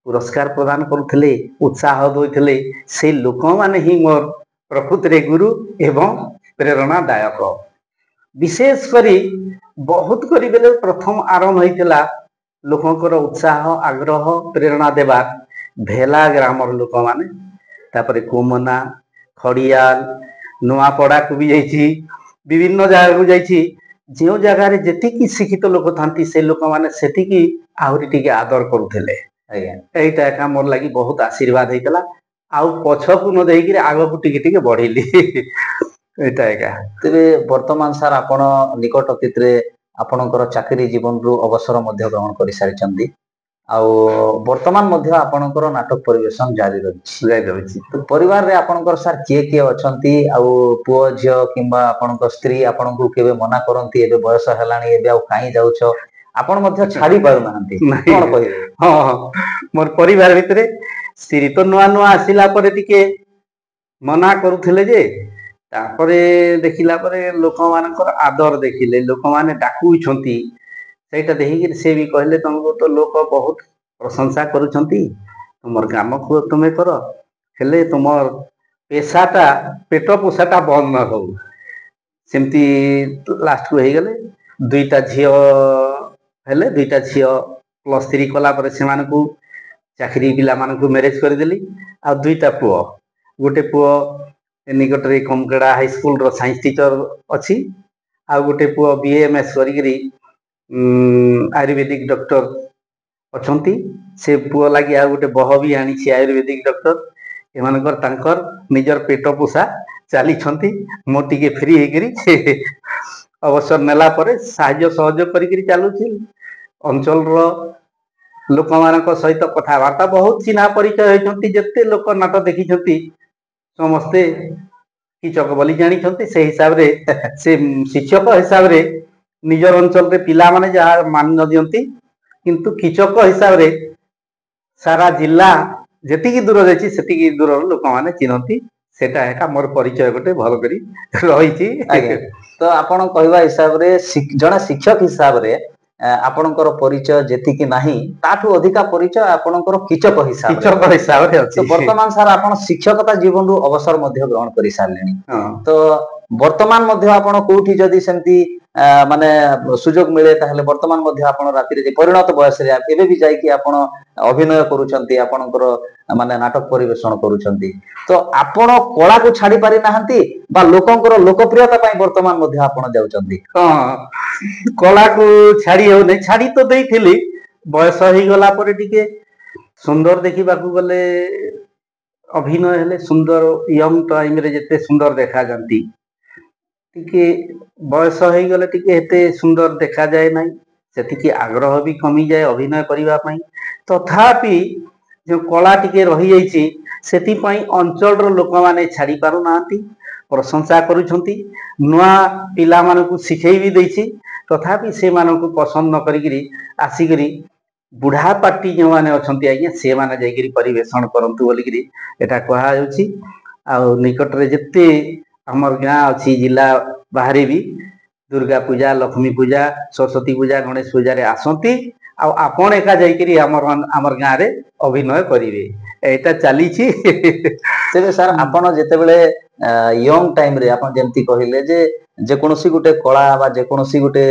ପୁରସ୍କାର ପ୍ରଦାନ କରୁଥିଲେ, ଉତ୍ସାହ ଦଉଥିଲେ। ସେଇ ଲୋକମାନେ ହିଁ ମୋର ପ୍ରକୃତିରେ ଗୁରୁ ଏବଂ ପ୍ରେରଣାଦାୟକ। ବିଶେଷ କରି ବହୁତ କରିବେଲେ ପ୍ରଥମ ଆରମ୍ଭ ହେଇଥିଲା ଲୋକଙ୍କର ଉତ୍ସାହ, ଆଗ୍ରହ, ପ୍ରେରଣା ଦେବା ଭେଲା ଗ୍ରାମର ଲୋକମାନେ। ତାପରେ କୁମନା, ଖଡ଼ିଆଲ, ନୂଆପଡ଼ାକୁ ବି ଯାଇଛି, ବିଭିନ୍ନ ଜାଗାକୁ ଯାଇଛି। ଯେଉଁ ଜାଗାରେ ଯେତିକି ଶିକ୍ଷିତ ଲୋକ ଥାନ୍ତି ସେ ଲୋକମାନେ ସେତିକି ଆହୁରି ଟିକେ ଆଦର କରୁଥିଲେ। ଆଜ୍ଞା, ଏଇଟା ଏକା ମୋର ଲାଗି ବହୁତ ଆଶୀର୍ବାଦ ହେଇଥିଲା। ଆଉ ପଛକୁ ନ ଦେଇକିରି ଆଗକୁ ଟିକେ ଟିକେ ବଢିଲି। ଏଇଟା ଏକା। ତେବେ ବର୍ତ୍ତମାନ ସାର୍ ଆପଣ ନିକଟ ଅତୀତରେ ଆପଣଙ୍କର ଚାକିରି ଜୀବନରୁ ଅବସର ମଧ୍ୟ ଗ୍ରହଣ କରିସାରିଛନ୍ତି, ଆଉ ବର୍ତ୍ତମାନ ମଧ୍ୟ ଆପଣଙ୍କର ନାଟକ ପରିବେଷଣ ଜାରି ରହିଛି। ତ ପରିବାରରେ ଆପଣଙ୍କର ସାର୍ କିଏ କିଏ ଅଛନ୍ତି? ଆଉ ପୁଅ ଝିଅ କିମ୍ବା ଆପଣଙ୍କ ସ୍ତ୍ରୀ ଆପଣଙ୍କୁ କେବେ ମନା କରନ୍ତି ଏବେ ବୟସ ହେଲାଣି, ଏବେ ଆଉ କାହିଁ ଯାଉଛ, ଆପଣ ମଧ୍ୟ ଛାଡି ପାରୁନାହାନ୍ତି, କଣ କହିବେ? ହଁ, ମୋର ପରିବାର ଭିତରେ ସ୍ତ୍ରୀ ତ ନୂଆ ନୂଆ ଆସିଲା ପରେ ଟିକେ ମନା କରୁଥିଲେ ଯେ, ତାପରେ ଦେଖିଲା ପରେ ଲୋକମାନଙ୍କର ଆଦର ଦେଖିଲେ, ଲୋକମାନେ ଡାକୁଛନ୍ତି, ସେଇଟା ଦେଖିକିରି ସେ ବି କହିଲେ ତମକୁ ତ ଲୋକ ବହୁତ ପ୍ରଶଂସା କରୁଛନ୍ତି, ତୁମର କାମକୁ ତୁମେ କର, ହେଲେ ତୁମର ପେଶାଟା, ପେଟ ପୋଷାଟା ବନ୍ଦ ନ ହଉ। ସେମିତି ଲାଷ୍ଟକୁ ହେଇଗଲେ। ଦୁଇଟା ଝିଅ ହେଲେ, ଦୁଇଟା ଝିଅ +3 କଲା ପରେ ସେମାନଙ୍କୁ ଚାକିରି ପିଲାମାନଙ୍କୁ ମ୍ୟାରେଜ କରିଦେଲି। ଆଉ ଦୁଇଟା ପୁଅ, ଗୋଟେ ପୁଅ ନିକଟରେ କମକେଡା ହାଇସ୍କୁଲର ସାଇନ୍ସ ଟିଚର ଅଛି, ଆଉ ଗୋଟେ ପୁଅ BAMS କରିକିରି ଆୟୁର୍ବେଦିକ ଡକ୍ଟର ଅଛନ୍ତି। ସେ ପୁଅ ଲାଗି ଆଉ ଗୋଟେ ବହ ବି ଆଣିଛି ଆୟୁର୍ବେଦିକ ଡକ୍ଟର। ଏମାନଙ୍କର ତାଙ୍କର ନିଜର ପେଟ ପୋଷା ଚାଲିଛନ୍ତି। ମୁଁ ଟିକେ ଫ୍ରି ହେଇକିରି ଅବସର ନେଲା ପରେ ସାହାଯ୍ୟ ସହଯୋଗ କରିକିରି ଚାଲୁଛି। ଅଞ୍ଚଳର ଲୋକମାନଙ୍କ ସହିତ କଥାବାର୍ତ୍ତା, ବହୁତ ଚିହ୍ନା ପରିଚୟ ହେଇଛନ୍ତି। ଯେତେ ଲୋକ ନାଟ ଦେଖିଛନ୍ତି ସମସ୍ତେ କିଚକ ବୋଲି ଜାଣିଛନ୍ତି। ସେଇ ହିସାବରେ ସେ ଶିକ୍ଷକ ହିସାବରେ ନିଜର ଅଞ୍ଚଳରେ ପିଲାମାନେ ଯାହା ମାନ୍ୟ ଦିଅନ୍ତି, କିନ୍ତୁ କିଚକ ହିସାବରେ ସାରା ଜିଲ୍ଲା ଯେତିକି ଦୂର ଯାଇଛି ସେତିକି ଦୂରର ଲୋକମାନେ ଚିହ୍ନନ୍ତି। ସେଟା ଏକା ମୋର ପରିଚୟ ଗୋଟେ ଭଲ କରି ରହିଛି। ଆଜ୍ଞା, ତ ଆପଣ କହିବା ହିସାବରେ ଜଣେ ଶିକ୍ଷକ ହିସାବରେ ଆପଣଙ୍କର ପରିଚୟ ଯେତିକି ନାହିଁ, ତାଠୁ ଅଧିକା ପରିଚୟ ଆପଣଙ୍କର କିଚକ ହିସାବରେ ଅଛି। ତ ବର୍ତ୍ତମାନ ସାର୍ ଆପଣ ଶିକ୍ଷକତା ଜୀବନରୁ ଅବସର ମଧ୍ୟ ଗ୍ରହଣ କରିସାରିଲେଣି। ତ ବର୍ତ୍ତମାନ ମଧ୍ୟ ଆପଣ କୋଉଠି ଯଦି ସେମିତି ମାନେ ସୁଯୋଗ ମିଳେ, ତାହେଲେ ବର୍ତ୍ତମାନ ମଧ୍ୟ ଆପଣ ରାତିରେ ଯେ ପରିଣତ ବୟସରେ ଏବେ ବି ଯାଇକି ଆପଣ ଅଭିନୟ କରୁଛନ୍ତି, ଆପଣଙ୍କର ମାନେ ନାଟକ ପରିବେଷଣ କରୁଛନ୍ତି, ତ ଆପଣ କଳାକୁ ଛାଡି ପାରି ନାହାନ୍ତି ବା ଲୋକଙ୍କର ଲୋକପ୍ରିୟତା ପାଇଁ ବର୍ତ୍ତମାନ ମଧ୍ୟ ଆପଣ ଯାଉଛନ୍ତି? ହଁ, କଳାକୁ ଛାଡି ହଉନି। ଛାଡି ତ ଦେଇଥିଲି, ବୟସ ହେଇଗଲା ପରେ ଟିକେ ସୁନ୍ଦର ଦେଖିବାକୁ ଗଲେ ଅଭିନୟ ହେଲେ ସୁନ୍ଦର ୟଙ୍ଗ ଟାଇମରେ ଯେତେ ସୁନ୍ଦର ଦେଖାଯାନ୍ତି, ଟିକେ ବୟସ ହେଇଗଲେ ଟିକେ ଏତେ ସୁନ୍ଦର ଦେଖାଯାଏ ନାହିଁ, ସେତିକି ଆଗ୍ରହ ବି କମିଯାଏ ଅଭିନୟ କରିବା ପାଇଁ। ତଥାପି ଯେଉଁ କଳା ଟିକେ ରହିଯାଇଛି ସେଥିପାଇଁ ଅଞ୍ଚଳର ଲୋକମାନେ ଛାଡ଼ି ପାରୁନାହାନ୍ତି, ପ୍ରଶଂସା କରୁଛନ୍ତି, ନୂଆ ପିଲାମାନଙ୍କୁ ଶିଖେଇ ବି ଦେଇଛି। ତଥାପି ସେମାନଙ୍କୁ ପସନ୍ଦ ନ କରିକିରି ଆସିକିରି ବୁଢ଼ା ପାର୍ଟି ଯେଉଁମାନେ ଅଛନ୍ତି ଆଜ୍ଞା ସେମାନେ ଯାଇକିରି ପରିବେଷଣ କରନ୍ତୁ ବୋଲିକିରି ଏଟା କୁହାଯାଉଛି। ଆଉ ନିକଟରେ ଯେତେ ଆମର ଗାଁ ଅଛି ଜିଲ୍ଲା ବାହାରେ ବି ଦୁର୍ଗା ପୂଜା, ଲକ୍ଷ୍ମୀ ପୂଜା, ସରସ୍ୱତୀ ପୂଜା, ଗଣେଶ ପୂଜାରେ ଆସନ୍ତି ଆଉ ଆପଣ ଏକା ଯାଇକିରି ଆମର ଗାଁରେ ଅଭିନୟ କରିବେ, ଏଇଟା ଚାଲିଛି। ତେବେ ସାର୍ ଆପଣ ଯେତେବେଳେ ୟଙ୍ଗ ଟାଇମରେ ଆପଣ ଯେମିତି କହିଲେ ଯେ ଯେକୌଣସି ଗୋଟେ କଳା ବା ଯେକୌଣସି ଗୋଟେ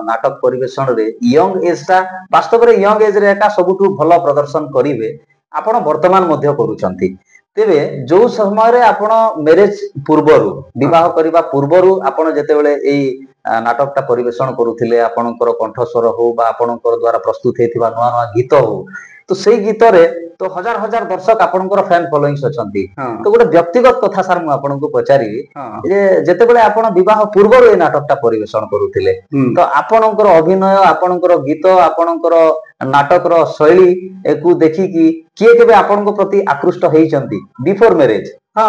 ନାଟକ ପରିବେଷଣରେ ୟଙ୍ଗ ଏଜ ଟା ବାସ୍ତବରେ ୟଙ୍ଗ ଏଜ ରେ ଏକା ସବୁଠୁ ଭଲ ପ୍ରଦର୍ଶନ କରିବେ, ଆପଣ ବର୍ତ୍ତମାନ ମଧ୍ୟ କରୁଛନ୍ତି। ତେବେ ଯୋଉ ସମୟରେ ଆପଣ ମ୍ୟାରେଜ ପୂର୍ବରୁ ବିବାହ କରିବା ପୂର୍ବରୁ ଆପଣ ଯେତେବେଳେ ଏଇ ନାଟକଟା ପରିବେଷଣ କରୁଥିଲେ, ଆପଣଙ୍କର କଣ୍ଠସ୍ୱର ହଉ ବା ଆପଣଙ୍କର ଦ୍ଵାରା ପ୍ରସ୍ତୁତ ହେଇଥିବା ନୂଆ ନୂଆ ଗୀତ ହଉ, ତ ସେଇ ଗୀତରେ ତ ହଜାର ହଜାର ଦର୍ଶକ ଆପଣଙ୍କର ଫ୍ୟାନ ଫଲୋଇଂସ୍ ଅଛନ୍ତି। ତ ଗୋଟେ ବ୍ୟକ୍ତିଗତ କଥା ସାର୍ ମୁଁ ଆପଣଙ୍କୁ ପଚାରିବି ଯେ ଯେତେବେଳେ ଆପଣ ବିବାହ ପୂର୍ବରୁ ଏଇ ନାଟକଟା ପରିବେଷଣ କରୁଥିଲେ, ତ ଆପଣଙ୍କର ଅଭିନୟ, ଆପଣଙ୍କର ଗୀତ, ଆପଣଙ୍କର ନାଟକର ଶୈଳୀ କୁ ଦେଖିକି କିଏ କେବେ ଆପଣଙ୍କ ପ୍ରତି ଆକୃଷ୍ଟ ହେଇଛନ୍ତି ବିଫୋର ମ୍ୟାରେଜ? ହଁ,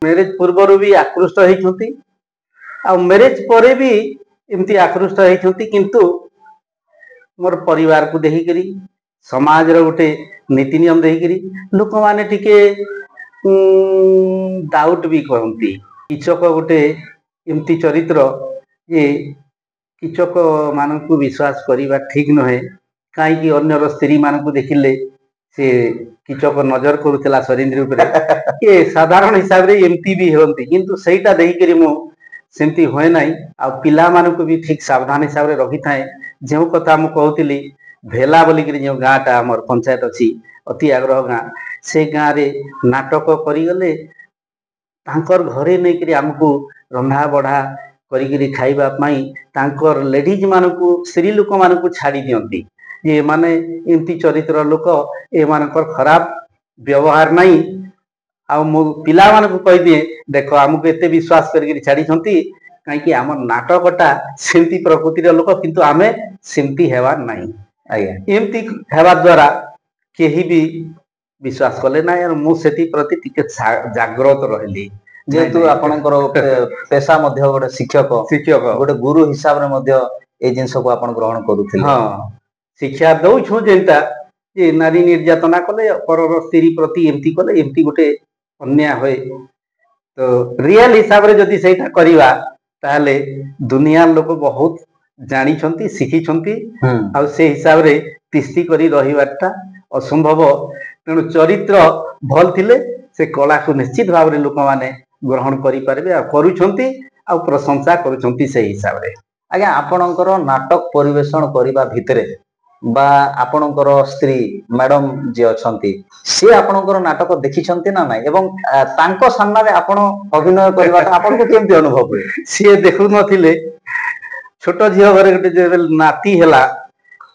ମ୍ୟାରେଜ ପୂର୍ବରୁ ବି ଆକୃଷ୍ଟ ହେଇଛନ୍ତି ଆଉ ମ୍ୟାରେଜ ପରେ ବି ଏମିତି ଆକୃଷ୍ଟ ହେଇଛନ୍ତି, କିନ୍ତୁ ମୋର ପରିବାରକୁ ଦେଖିକିରି ସମାଜର ଗୋଟେ ନୀତି ନିୟମ ଦେଇକିରି ଲୋକମାନେ ଟିକେ ଡାଉଟ ବି କରନ୍ତି। କିଚକ ଗୋଟେ ଏମିତି ଚରିତ୍ର ଯେ କିଚକ ମାନଙ୍କୁ ବିଶ୍ୱାସ କରିବା ଠିକ ନୁହେଁ। କାହିଁକି ଅନ୍ୟର ସ୍ତ୍ରୀ ମାନଙ୍କୁ ଦେଖିଲେ ସେ କିଚକ ନଜର କରୁଥିଲା ସରିନ୍ଦ୍ରୀ ଉପରେ, ଏ ସାଧାରଣ ହିସାବରେ ଏମିତି ବି ହୁଅନ୍ତି, କିନ୍ତୁ ସେଇଟା ଦେଇକିରି ମୁଁ ସେମିତି ହୁଏ ନାହିଁ ଆଉ ପିଲାମାନଙ୍କୁ ବି ଠିକ ସାବଧାନ ହିସାବରେ ରଖିଥାଏ। ଯେଉଁ କଥା ମୁଁ କହୁଥିଲି ଭେଲା ବୋଲିକିରି ଯେଉଁ ଗାଁଟା ଆମର ପଞ୍ଚାୟତ ଅଛି, ଅତି ଆଗ୍ରହ ଗାଁ, ସେ ଗାଁରେ ନାଟକ କରିଗଲେ ତାଙ୍କର ଘରେ ନେଇକିରି ଆମକୁ ରନ୍ଧା ବଢ଼ା କରିକିରି ଖାଇବା ପାଇଁ ତାଙ୍କର ଲେଡିଜ ମାନଙ୍କୁ, ସ୍ତ୍ରୀ ଲୋକମାନଙ୍କୁ ଛାଡ଼ି ଦିଅନ୍ତି ଯେ ଏମାନେ ଏମିତି ଚରିତ୍ର ଲୋକ, ଏମାନଙ୍କର ଖରାପ ବ୍ୟବହାର ନାହିଁ। ଆଉ ମୁଁ ପିଲାମାନଙ୍କୁ କହିଦିଏ ଦେଖ ଆମକୁ ଏତେ ବିଶ୍ୱାସ କରିକିରି ଛାଡ଼ିଛନ୍ତି, କାହିଁକି ଆମ ନାଟକଟା ସେମିତି ପ୍ରକୃତିର ଲୋକ, କିନ୍ତୁ ଆମେ ସେମିତି ହେବାର ନାହିଁ। ଆଜ୍ଞା, ଏମିତି ହେବା ଦ୍ୱାରା କେହି ବି ବିଶ୍ୱାସ କଲେ ନାହିଁ ଆଉ ମୁଁ ସେଥିପ୍ରତି ଟିକେ ଜାଗ୍ରତ ରହିଲି। ଯେହେତୁ ଆପଣଙ୍କର ପେଶା ମଧ୍ୟ ଗୋଟେ ଶିକ୍ଷକ, ଗୋଟେ ଗୁରୁ ହିସାବରେ ମଧ୍ୟ ଏଇ ଜିନିଷକୁ ଆପଣ ଗ୍ରହଣ କରୁଥିଲେ। ହଁ, ଶିକ୍ଷା ଦଉଛୁ ଯେନ୍ତା ଯେ ନାରୀ ନିର୍ଯାତନା କଲେ, ପରର ସ୍ତ୍ରୀ ପ୍ରତି ଏମିତି କଲେ, ଏମିତି ଗୋଟେ ଅନ୍ୟାୟ ହୁଏ। ତ ରିଏଲ ହିସାବରେ ଯଦି ସେଇଟା କରିବା ତାହେଲେ ଦୁନିଆର ଲୋକ ବହୁତ ଜାଣିଛନ୍ତି, ଶିଖିଛନ୍ତି ଆଉ ସେ ହିସାବରେ ତିଷ୍ଠି କରି ରହିବାଟା ଅସମ୍ଭବ। ତେଣୁ ଚରିତ୍ର ଭଲ ଥିଲେ ସେ କଳାକୁ ନିଶ୍ଚିତ ଭାବରେ ଲୋକମାନେ ଗ୍ରହଣ କରିପାରିବେ ଆଉ କରୁଛନ୍ତି ଆଉ ପ୍ରଶଂସା କରୁଛନ୍ତି ସେଇ ହିସାବରେ। ଆଜ୍ଞା, ଆପଣଙ୍କର ନାଟକ ପରିବେଷଣ କରିବା ଭିତରେ ବା ଆପଣଙ୍କର ସ୍ତ୍ରୀ ମ୍ୟାଡମ ଯିଏ ଅଛନ୍ତି, ସିଏ ଆପଣଙ୍କର ନାଟକ ଦେଖିଛନ୍ତି ନା ନାଇଁ ଏବଂ ତାଙ୍କ ସାମ୍ନାରେ ଆପଣ ଅଭିନୟ କରିବାଟା ଆପଣଙ୍କୁ କେମିତି ଅନୁଭବ ହୁଏ? ସିଏ ଦେଖୁନଥିଲେ। ଛୋଟ ଝିଅ ଘରେ ଗୋଟେ ଯେତେବେଳେ ନାତି ହେଲା,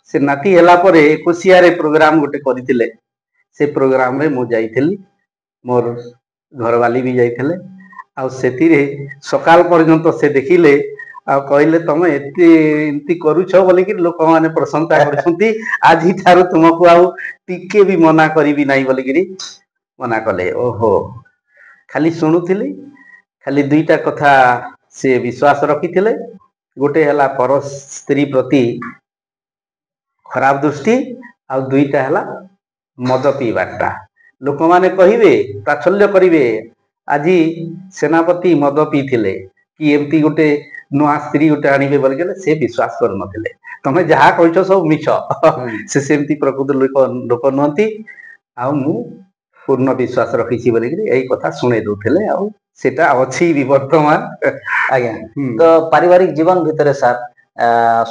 ସେ ନାତି ହେଲା ପରେ ଏକୋଇଶିଆରେ ପ୍ରୋଗ୍ରାମ ଗୋଟେ କରିଥିଲେ, ସେ ପ୍ରୋଗ୍ରାମରେ ମୁଁ ଯାଇଥିଲି, ମୋର ଘରବାଲି ବି ଯାଇଥିଲେ ଆଉ ସେଥିରେ ସକାଳ ପର୍ଯ୍ୟନ୍ତ ସେ ଦେଖିଲେ ଆଉ କହିଲେ ତମେ ଏମିତି କରୁଛ ବୋଲିକି ଲୋକମାନେ ପ୍ରଶଂସା କରୁଛନ୍ତି, ଆଜିଠାରୁ ତୁମକୁ ଆଉ ଟିକେ ବି ମନା କରିବି ନାହିଁ ବୋଲିକିରି ମନା କଲେ। ଓହୋ, ଖାଲି ଶୁଣୁଥିଲି, ଖାଲି ଦୁଇଟା କଥା ସେ ବିଶ୍ୱାସ ରଖିଥିଲେ, ଗୋଟେ ହେଲା ପର ସ୍ତ୍ରୀ ପ୍ରତି ଖରାପ ଦୃଷ୍ଟି ଆଉ ଦୁଇଟା ହେଲା ମଦ ପିଇବାଟା। ଲୋକମାନେ କହିବେ, ପ୍ରାଚଲ୍ୟ କରିବେ, ଆଜି ସେନାପତି ମଦ ପିଇଥିଲେ କି ଏମିତି ଗୋଟେ ନୂଆ ସ୍ତ୍ରୀ ଗୋଟେ ଆଣିବେ ବୋଲିଗଲେ ସେ ବିଶ୍ୱାସ କରୁନଥିଲେ। ତମେ ଯାହା କହିଛ ସବୁ ମିଛ, ସେ ସେମିତି ପ୍ରକୃତ ଲୋକ ନୁହନ୍ତି ଆଉ ମୁଁ ପୂର୍ଣ୍ଣ ବିଶ୍ୱାସ ରଖିଛି ବୋଲିକିରି ଏଇ କଥା ଶୁଣେଇ ଦଉଥିଲେ ଆଉ ସେଟା ଅଛି ବି ବର୍ତ୍ତମାନ। ଆଜ୍ଞା, ତ ପାରିବାରିକ ଜୀବନ ଭିତରେ ସାର୍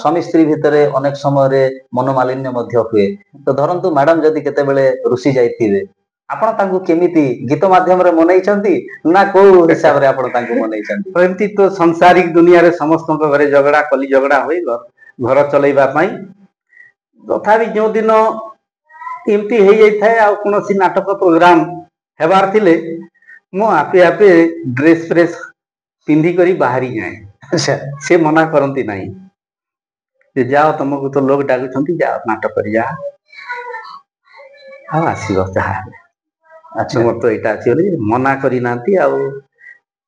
ସ୍ୱାମୀ ସ୍ତ୍ରୀ ଭିତରେ ଅନେକ ସମୟରେ ମନୋମାଳିନ୍ୟ ମଧ୍ୟ ହୁଏ। ତ ଧରନ୍ତୁ ମ୍ୟାଡମ ଯଦି କେତେବେଳେ ରୁଷି ଯାଇଥିବେ, ଆପଣ ତାଙ୍କୁ କେମିତି ଗୀତ ମାଧ୍ୟମରେ ମନେଇଛନ୍ତି ନା କୋଉ ହିସାବରେ ଆପଣ ତାଙ୍କୁ ମନେଇଛନ୍ତି? ଏମିତି ତ ସଂସାରିକ ଦୁନିଆରେ ସମସ୍ତଙ୍କ ଘରେ ଝଗଡା କଲି ଝଗଡା ହୁଏ ଘର ଚଲେଇବା ପାଇଁ। ତଥାପି ଯୋଉଦିନ एमती हो जाए आ कौन नाटक प्रोग्राम हेबार थिले मु आपे आपे ड्रेस फ्रेस पिंधि करी बाहरी जाए। अच्छा से मना करती नहीं जे जाओ तुमको तो लोग डाकुଛନ୍ତି जाओ नाटक कर जा आसो जहाँ अच्छा तुम तो यहाँ अच्छी बोली मना करी नांती आ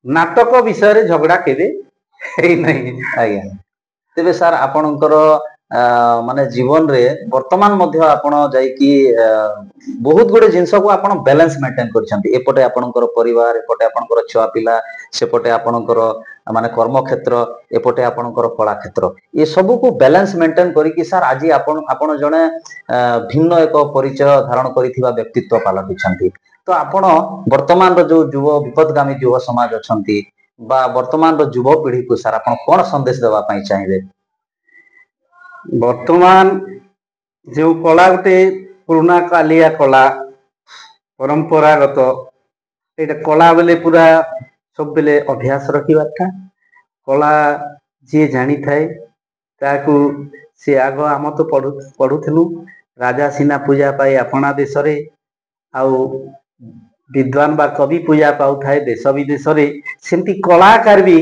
नाटक विषय झगड़ा केबे नहीं। आज्ञा तेबे सार आपणकर माने जीवन रे वर्तमान मध्य आपण जाइकी बहुत गुडे जिनस को आपण बैलेंस मेंटेन करछंती एपटे आपणकर परिवार एपटे आपणकर छुआ पिला सेपटे आपणकर माने कर्म क्षेत्र एपटे आपणकर कला क्षेत्र ये सब को बैलेंस मेंटेन करिकी सार आज आपण जने भिन्न एक परिचय धारण करिथिबा व्यक्तित्व पालटिछंती। तो आपण वर्तमान रो जो युव विपदगामी युव समाज अछंती बा वर्तमान रो युव पीढ़ी को सार आपण कोन संदेश देबा पई चाहिबे? वर्तमान जो कला गोटे पुराना कालिया कला परंपरागत ये कला बेले पूरा सब बेले अभ्यास रखा कला जी जानी थाए ताकू से आग आम तो पढ़ुलु राजा सीना पूजा पाए अपना देश रे आउ विद्वान बा कवि पूजा पाऊ थाए देश विदेश रे सेमती कलाकार भी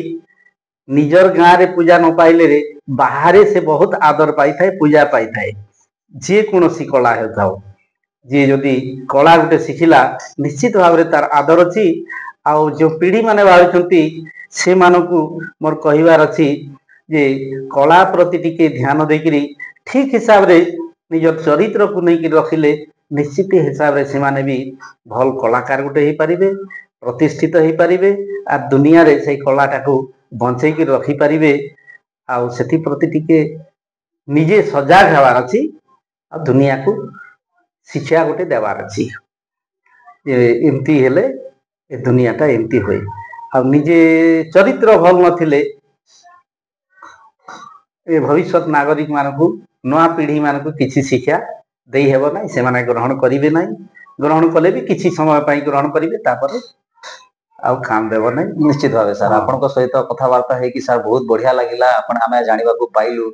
निजर गाँव रे पूजा न पाइले रे बाहर से बहुत आदर पाई थाए पूजा पाई थाए जे कौन सी कला हो जी जदि कला गोटे शिखिला निश्चित भाव तार आदर अच्छी आउ जो पीढ़ी माने भावी से मानकु मोर कहिबार अच्छी जे कला प्रति टिके ध्यान देकरी ठीक हिसाब रे निजर चरित्र को नहीं रखिले निश्चित हिसाब रे से माने भी भल कलाकार गोटे हो पारिबे प्रतिष्ठित हो पारिबे आ दुनिया रे से कलाटा को बंचै की रखी पारिबे आउ सेति प्रति टिके निजे सजाग हवार अछि आ दुनिया को शिक्षा गोटे देवार अछि एमती हेले ए दुनियाटा एमती होए आ निजे चरित्र भल नथिले ए भविष्य नागरिक मानकु नवा पीढ़ी मानकु किछि शिक्षा देई हेबो नै से माने ग्रहण करिवे नै ग्रहण कले भी किछि समय पई ग्रहण करिवे तापर आउ काम देव नै। निश्चित भाव सर आपन सहित कथबार्ता है कि सर बहुत बढ़िया लगिला आपण आमे जानिबा को पाइलु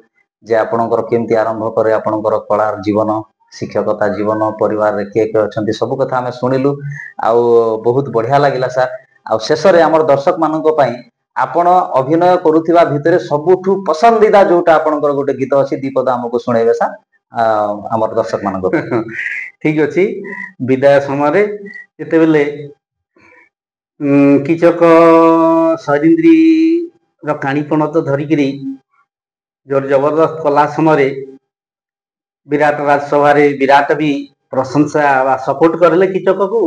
जे आपणकर केमती आरंभ करे आपणकर कला जीवन शिक्षकता जीवन परिवार रे के अछंती सब कथा आमे सुनिलु आउ बहुत बढ़िया लगिला सर आ शेष रे हमर दर्शक मानक पई आपण अभिनय करूथिबा भितरे सबुठु पसंदीदा जोटा आपणकर गोटे गीत अछि दीपद हमको सुनेबे सर हमर दर्शक मानक ठीक अछि विदाय समय जेते बेले किचक सरिंद्री रो काणीपण तो धरिकी जोर जबरदस्त कला समय विराट राजसभा विराट भी प्रशंसा सपोर्ट करले किचक को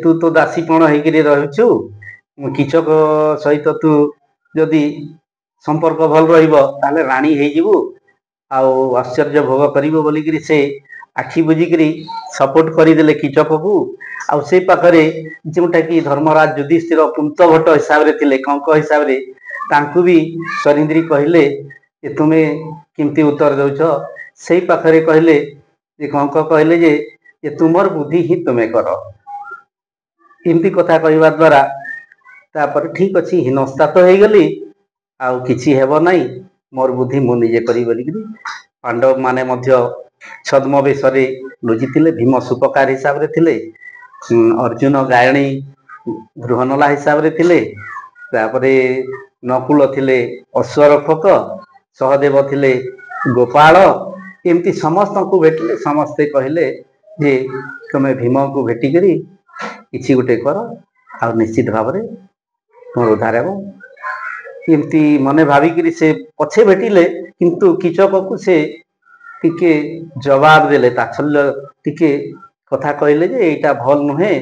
तू तो दासीपण होकर रहुचु किचक सहित तू जदि संपर्क भल रहिबो ताले राणी हेजिबु आउ आश्चर्य भोग करिबो बोलिकरी से आखि बुझिकरी सपोर्ट करदेले किचक को आउ से पाखरे जोटा कि धर्मराज युधिष्ठिर पुंत भट्ट हिसाब रे थिले कंक हिसाब रे तांकु भी सरिंद्री कहले कि तुमे किमती उत्तर दउछ से पाखरे कहले जे कंक कहले जे तुमर बुद्धि ही तुमे कर इमती कथा कहवा द्वारा तापर ठीक अच्छी हिनस्ता तो हो गली आउ किछि हेबो नै मोर बुद्धि मु निजे करी बोलिकरी पांडव माने मध्य छद्म बेशरे लुचिथिले भीम सुपकार हिसाब रे थिले अर्जुन गायणी गृहनला हिसाब रे थिले तापरे नकुल थिले अश्वरक्षक सहदेव थिले गोपाल एमती समस्त को भेटिले समस्ते कहले जे तुमे भीम को भेटिकरी किछि गोटे कर आ निश्चित भाव रे मोर उद्धार हेबो एमती मने भाविकरी से पछे भेटिले किंतु किचक को से टिके जवाब देले ताछल्य टिके कथा कहले जे एटा भल नुहे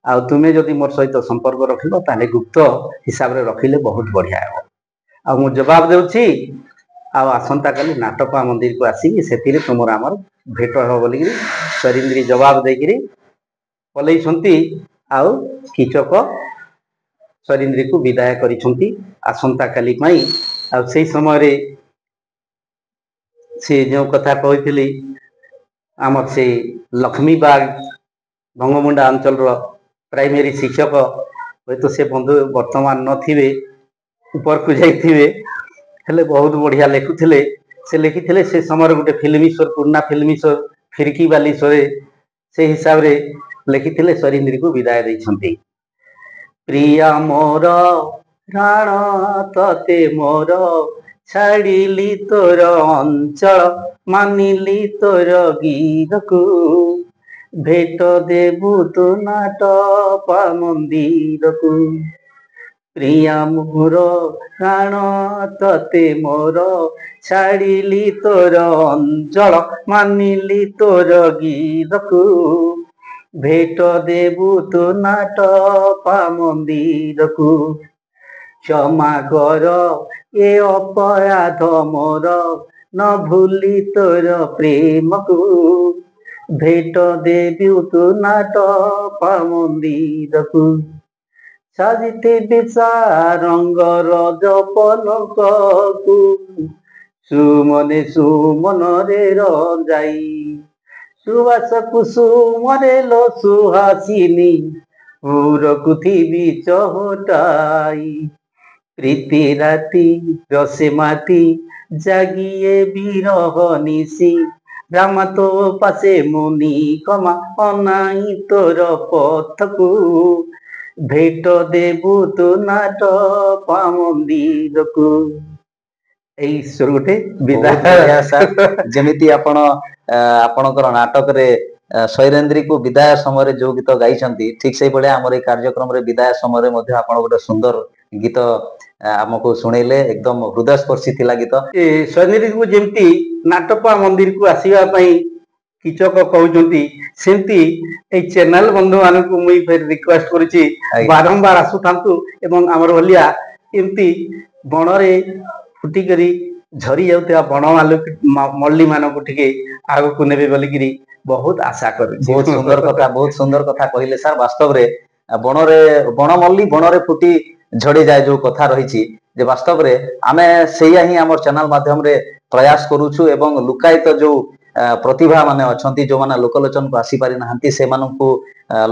आ तुमे जदि मोर सहित संपर्क रखिलो ताले गुप्त हिसाब रे रखिले बहुत बढ़िया हेबो आ मु जवाब देउछि आ आसंता काली नाटका मंदिर को आसी सेतिरे तुमर हमर भेट हो बोलिकरी सरिंद्री जवाब देकरी पलई छंती आउ किचक सरिंद्री को विदाय करिछंती आसंता काली पई आ सेही समय रे से जो कथा कहिथिली आमर से लक्ष्मीबाग भंगमुंडा अंचल रो प्राइमरी शिक्षक हे तो से बंधु वर्तमान नथिबे ऊपर को जाइथिबे हेले बहुत बढ़िया लिखुथिले से लिखिथिले से समय गोटे फिल्मीश्वर पुरना फिल्मीश्वर फिरकी बाली सरे से हिसाब रे लिखिथिले स्वरिंद्री को विदाय दैछंती। प्रिया मोर प्राण तते मोर छाड़िली तोर अंचल मानिली तोर गीरकू भेट देबु तु नाटपा मंदिरकू। प्रिया मोर प्राण तते मोर छाड़िली तोर अंचल मानिली तोर गीरकू भेट देबु तु नाटपा मंदिरकू। क्षमा कर ए अपराध मोर न भूली तोर प्रेम को भेट देबु तु नाटपा मंदिर को। साजिते बेचारंगर जपलक को सुमने सुमन रे रजाई सुवास कुसुमरे लो सुहासिनी उरकु थिबी चहटाई। प्रीति राति रसे माटी जागिए बिरह निशी रामा तो पासे मुनि कमा अनाई तोर पथकू भेट देबु तु नाटपा मंदिरकू। एई ईश्वर गोटे विदाय जेमिति आपण आपणकर नाटक रे स्वैरेंद्री को विदाय समय जो गीत गाइछंती ठीक से भले हमर ए कार्यक्रम रे विदाय समय मध्ये आपण गोटे सुंदर गीत आमको सुनेले एकदम हृदय स्पर्शी थिला गीत। स्वैरेंद्री को जेमती नाटपा मंदिर को आसीबा पई किचक कहउचंती सेमती ए चैनल बंधु मान को मुई फेर रिक्वेस्ट करूची बारंबार आसु थांतु एवं हमर भलिया एमती बणरे फुटी करी झरी जाउतबा बण मालु मल्ली मान को ठिके आगो को नेबे बोलिकिरी बहुत आशा करू। बहुत सुंदर कथा कहले सर। वास्तव रे बणरे बण मल्ली बणरे फुटी झड़ी जाए जो कथा रही जे वास्तव रे आमे सेया ही हमर चैनल माध्यम रे प्रयास करूछु एवं लुकायित जो प्रतिभा माने अछंती जो माने लोकलोचन को आसी पारि नाहंती से माननकु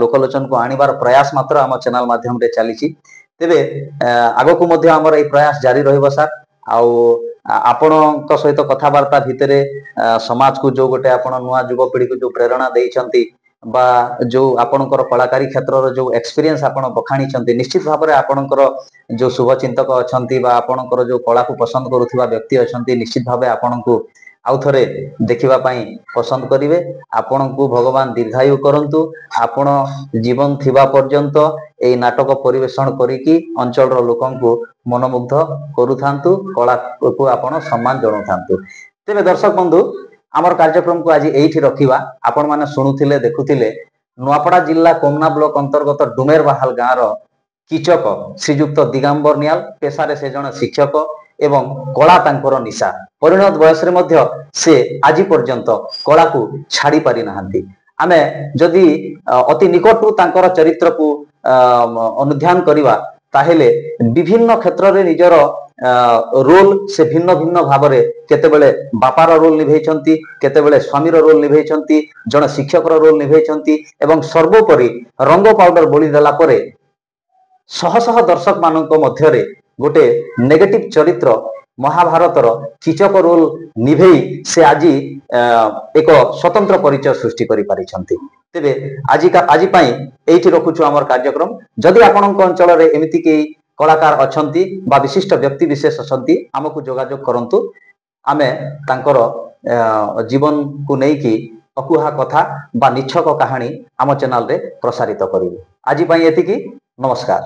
लोकलोचन को आनिबार प्रयास मात्र हमर चैनल माध्यम रे चलीछि। तेबे आगो को मध्ये हमर ए प्रयास जारी रहइबो सर। आउ आपणक सहित कथबार्ता भितरे समाज को जो गोटे आपण नुआ युवपीढ़ी को जो प्रेरणा देइछंती बा जो आपणकर कलाकारी क्षेत्र जो एक्सपीरियंस आपण बखाणी छंती निश्चित भाव में आपणकर जो शुभचिंतक अछंती बा आपणकर जो कला को पसंद करुवा व्यक्ति अछंती निश्चित भाव आपण को आउ थरे देखिबा पई पसंद करिवे। आपण को भगवान दीर्घायु करंतु आपण जीवन थिबा पर्यंत एई नाटक परिवेषण करिकी अंचल रो लोकन को मनमुग्ध करूथांतु कला को आपण सम्मान जणाउथांतु। तेबे दर्शक बंधु आमर कार्यक्रम को आज एठी रखिबा। आपण माने सुनुथिले देखुथिले नुआपड़ा जिला कोमना ब्लॉक अंतर्गत डुमेर बाहाल गाँव रो किचक श्रीजुक्त दिगंबर नियाल पेशारे से जन शिक्षक एवं कला तांकर निशा परिणत बयस रे मध्य से आज पर्यंत कला को छाड़ी पारि नाहंती। आमे जदि अति निकटू तांकर चरित्र को अनुध्यान करिवा ताहेले विभिन्न क्षेत्र रे निजर रोल से भिन्न भिन्न भाव रे केतेबेले बापार रोल निभेइछंती केतेबेले स्वामीर रोल निभेइछंती जन शिक्षक रोल निभेइछंती एवं सर्वोपरि रंग पाउडर बोली देला परे शह शह दर्शक मानक मध्य रे गोटे नेगेटिव चरित्र महाभारतर किचक रोल निभेई से आज एक स्वतंत्र परिचय सृष्टि करि पारिछंती। तेबे आज पाई एठी रखुछु हमर कार्यक्रम। जदि आपनक अंचल रे एमिति के कलाकार अछंती बा विशिष्ट व्यक्ति विशेष अछंती हमकु जोगाजोग करंतु। आमे तांकर जीवन को नेकी अकुहा कथा बा निछक कहानी आम चैनल रे प्रसारित करिवु। आज पाई एतिकी नमस्कार।